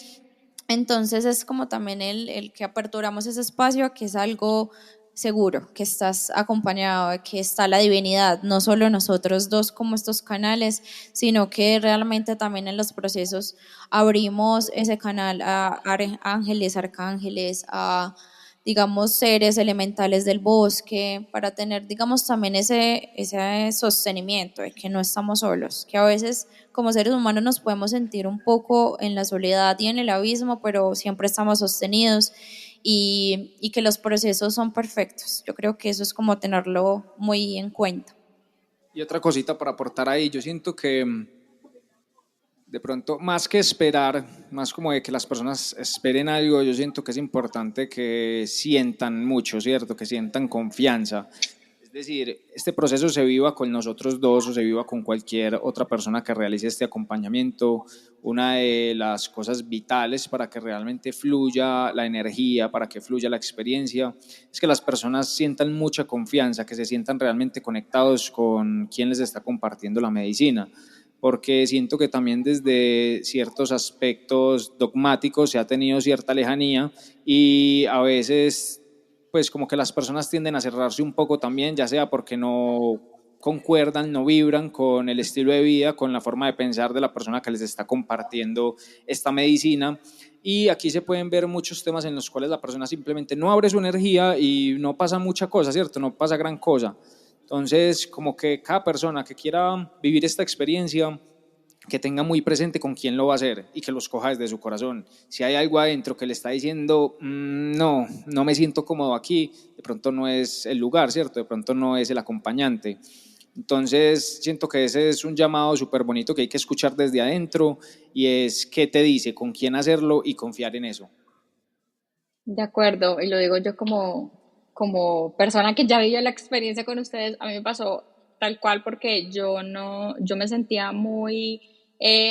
Entonces es como también el que aperturamos ese espacio, que es algo seguro, que estás acompañado, que está la divinidad, no solo nosotros dos como estos canales, sino que realmente también en los procesos abrimos ese canal a ángeles, arcángeles, a digamos seres elementales del bosque, para tener digamos también ese sostenimiento de que no estamos solos, que a veces como seres humanos nos podemos sentir un poco en la soledad y en el abismo, pero siempre estamos sostenidos, y que los procesos son perfectos. Yo creo que eso es como tenerlo muy en cuenta.
Y otra cosita para aportar ahí, yo siento que de pronto, más que esperar, más como de que las personas esperen algo, yo siento que es importante que sientan mucho, ¿cierto? Que sientan confianza. Es decir, este proceso se viva con nosotros dos o se viva con cualquier otra persona que realice este acompañamiento. Una de las cosas vitales para que realmente fluya la energía, para que fluya la experiencia, es que las personas sientan mucha confianza, que se sientan realmente conectados con quien les está compartiendo la medicina, porque siento que también desde ciertos aspectos dogmáticos se ha tenido cierta lejanía y a veces pues como que las personas tienden a cerrarse un poco también, ya sea porque no concuerdan, no vibran con el estilo de vida, con la forma de pensar de la persona que les está compartiendo esta medicina. Y aquí se pueden ver muchos temas en los cuales la persona simplemente no abre su energía y no pasa mucha cosa, ¿cierto? No pasa gran cosa. Entonces, como que cada persona que quiera vivir esta experiencia, que tenga muy presente con quién lo va a hacer y que lo escoja desde su corazón. Si hay algo adentro que le está diciendo, no, no me siento cómodo aquí, de pronto no es el lugar, ¿cierto? De pronto no es el acompañante. Entonces, siento que ese es un llamado súper bonito que hay que escuchar desde adentro y es qué te dice, con quién hacerlo y confiar en eso.
De acuerdo, y lo digo yo como persona que ya vivió la experiencia con ustedes, a mí me pasó tal cual porque yo no, yo me sentía muy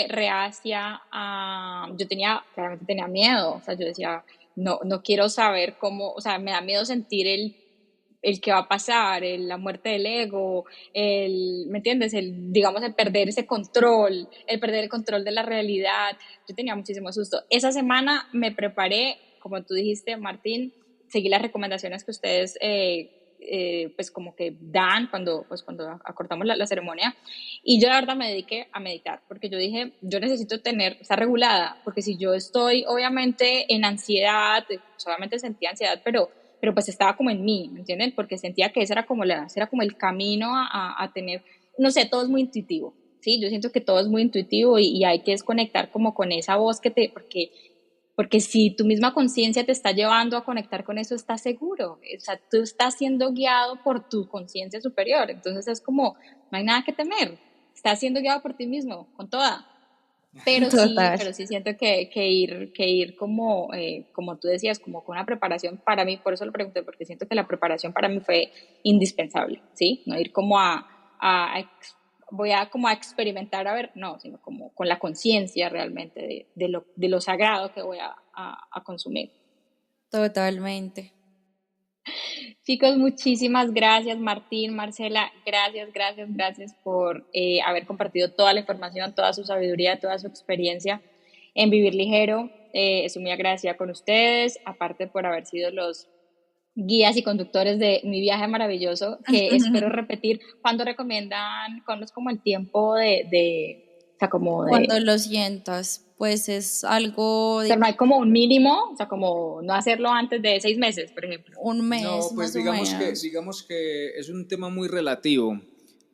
reacia a, yo tenía, realmente tenía miedo, o sea, yo decía, no, no quiero saber cómo, o sea, me da miedo sentir el que va a pasar, la muerte del ego, ¿me entiendes? Digamos, el perder ese control, el perder el control de la realidad. Yo tenía muchísimo susto. Esa semana me preparé, como tú dijiste, Martín, seguí las recomendaciones que ustedes pues como que dan cuando acortamos la ceremonia. Y yo la verdad me dediqué a meditar, porque yo dije, yo necesito estar regulada, porque si yo estoy obviamente en ansiedad, pues obviamente sentía ansiedad, pero pues estaba como en mí, ¿me entienden? Porque sentía que ese era como el camino a tener, no sé, todo es muy intuitivo, ¿sí? Yo siento que todo es muy intuitivo y hay que desconectar como con esa voz porque si tu misma conciencia te está llevando a conectar con eso, estás seguro, o sea, tú estás siendo guiado por tu conciencia superior, entonces es como, no hay nada que temer, estás siendo guiado por ti mismo, con toda.
Total.
Pero sí siento que ir como tú decías, como con una preparación para mí, por eso lo pregunté, porque siento que la preparación para mí fue indispensable, ¿sí? No ir como voy a como a experimentar, a ver, no, sino como con la conciencia realmente de lo sagrado que voy a consumir.
Totalmente.
Chicos, muchísimas gracias, Martín, Marcela, gracias, gracias, gracias por haber compartido toda la información, toda su sabiduría, toda su experiencia en Vivir Ligero. Estoy muy agradecida con ustedes, aparte por haber sido los guías y conductores de mi viaje maravilloso, que espero repetir. ¿Cuándo recomiendan, cuándo es como el tiempo o sea, como
Cuando
de,
lo sientas, pues es algo
o sea,
de
no hay como un mínimo, o sea, como no hacerlo antes de 6 meses, por ejemplo?
un
No,
mes
pues
más o menos.
digamos que es un tema muy relativo,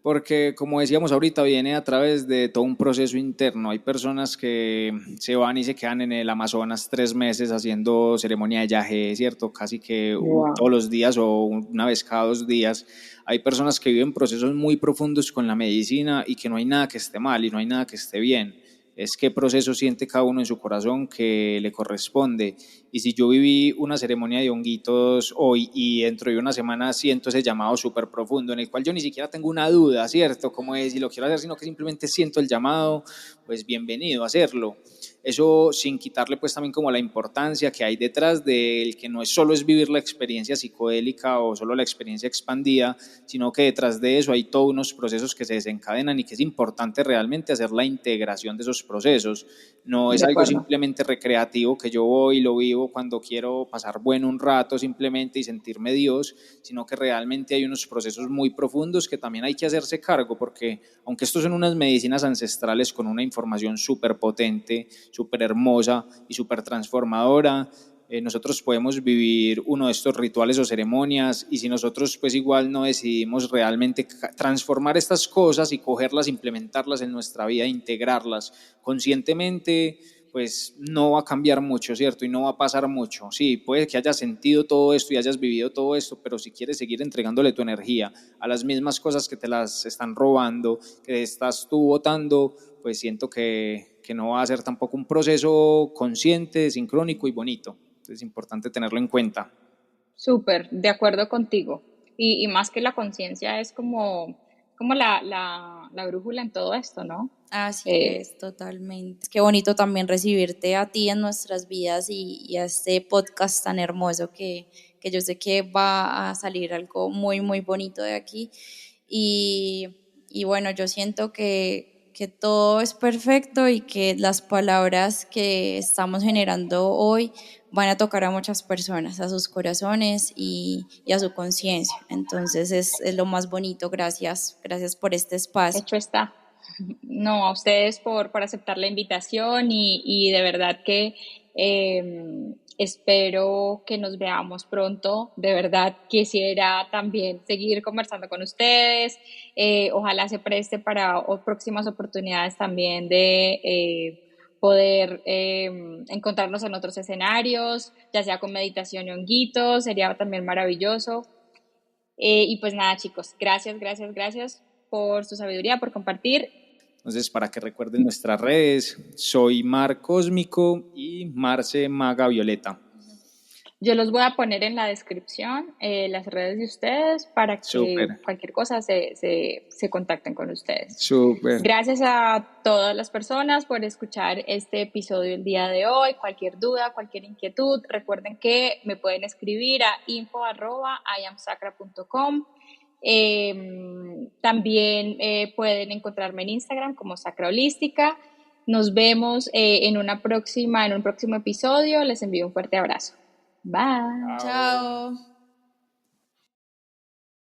porque como decíamos ahorita, viene a través de todo un proceso interno. Hay personas que se van y se quedan en el Amazonas 3 meses haciendo ceremonia de yaje, ¿cierto? Casi que todos
Wow.
los días o una vez cada 2 días. Hay personas que viven procesos muy profundos con la medicina y que no hay nada que esté mal y no hay nada que esté bien. Es qué proceso siente cada uno en su corazón que le corresponde. Y si yo viví una ceremonia de honguitos hoy y dentro de una semana siento ese llamado súper profundo en el cual yo ni siquiera tengo una duda, ¿cierto? Como es si lo quiero hacer, sino que simplemente siento el llamado, pues bienvenido a hacerlo. Eso sin quitarle pues también como la importancia que hay detrás del que no es solo es vivir la experiencia psicodélica o solo la experiencia expandida, sino que detrás de eso hay todos unos procesos que se desencadenan y que es importante realmente hacer la integración de esos procesos. No es
De
algo
acuerdo.
simplemente recreativo que yo voy y lo vivo cuando quiero pasar bueno un rato simplemente y sentirme Dios, sino que realmente hay unos procesos muy profundos que también hay que hacerse cargo, porque aunque estos son unas medicinas ancestrales con una información súper potente, súper hermosa y súper transformadora, nosotros podemos vivir uno de estos rituales o ceremonias y si nosotros pues igual no decidimos realmente transformar estas cosas y cogerlas, implementarlas en nuestra vida, integrarlas conscientemente, pues no va a cambiar mucho, ¿cierto? Y no va a pasar mucho. Sí, puede que hayas sentido todo esto y hayas vivido todo esto, pero si quieres seguir entregándole tu energía a las mismas cosas que te las están robando, que estás tú botando, pues siento que no va a ser tampoco un proceso consciente, sincrónico y bonito. Entonces es importante tenerlo en cuenta.
Súper, de acuerdo contigo. Y más que la conciencia es como la brújula en todo esto, ¿no?
Así
Eh,
es, totalmente. Qué bonito también recibirte a ti en nuestras vidas y a este podcast tan hermoso que yo sé que va a salir algo muy, muy bonito de aquí. Y bueno, yo siento que todo es perfecto y que las palabras que estamos generando hoy van a tocar a muchas personas, a sus corazones y a su conciencia. Entonces es lo más bonito. Gracias, gracias por este espacio.
Hecho está. No, a ustedes por aceptar la invitación y de verdad que espero que nos veamos pronto. De verdad quisiera también seguir conversando con ustedes. Ojalá se preste para próximas oportunidades también de poder encontrarnos en otros escenarios, ya sea con meditación y honguitos, sería también maravilloso. Y pues nada, chicos, gracias, gracias, gracias por su sabiduría, por compartir.
Entonces, para que recuerden nuestras redes, soy Mar Cósmico y Marce Maga Violeta.
Yo los voy a poner en la descripción, las redes de ustedes, para
Súper,
que cualquier cosa se contacten con ustedes.
súper.
Gracias a todas las personas por escuchar este episodio el día de hoy. Cualquier duda, cualquier inquietud, recuerden que me pueden escribir a info@iamsacra.com. También pueden encontrarme en Instagram como Sacra Holística. Nos vemos en un próximo episodio. Les envío un fuerte abrazo. Bye.
Chao.
Chao.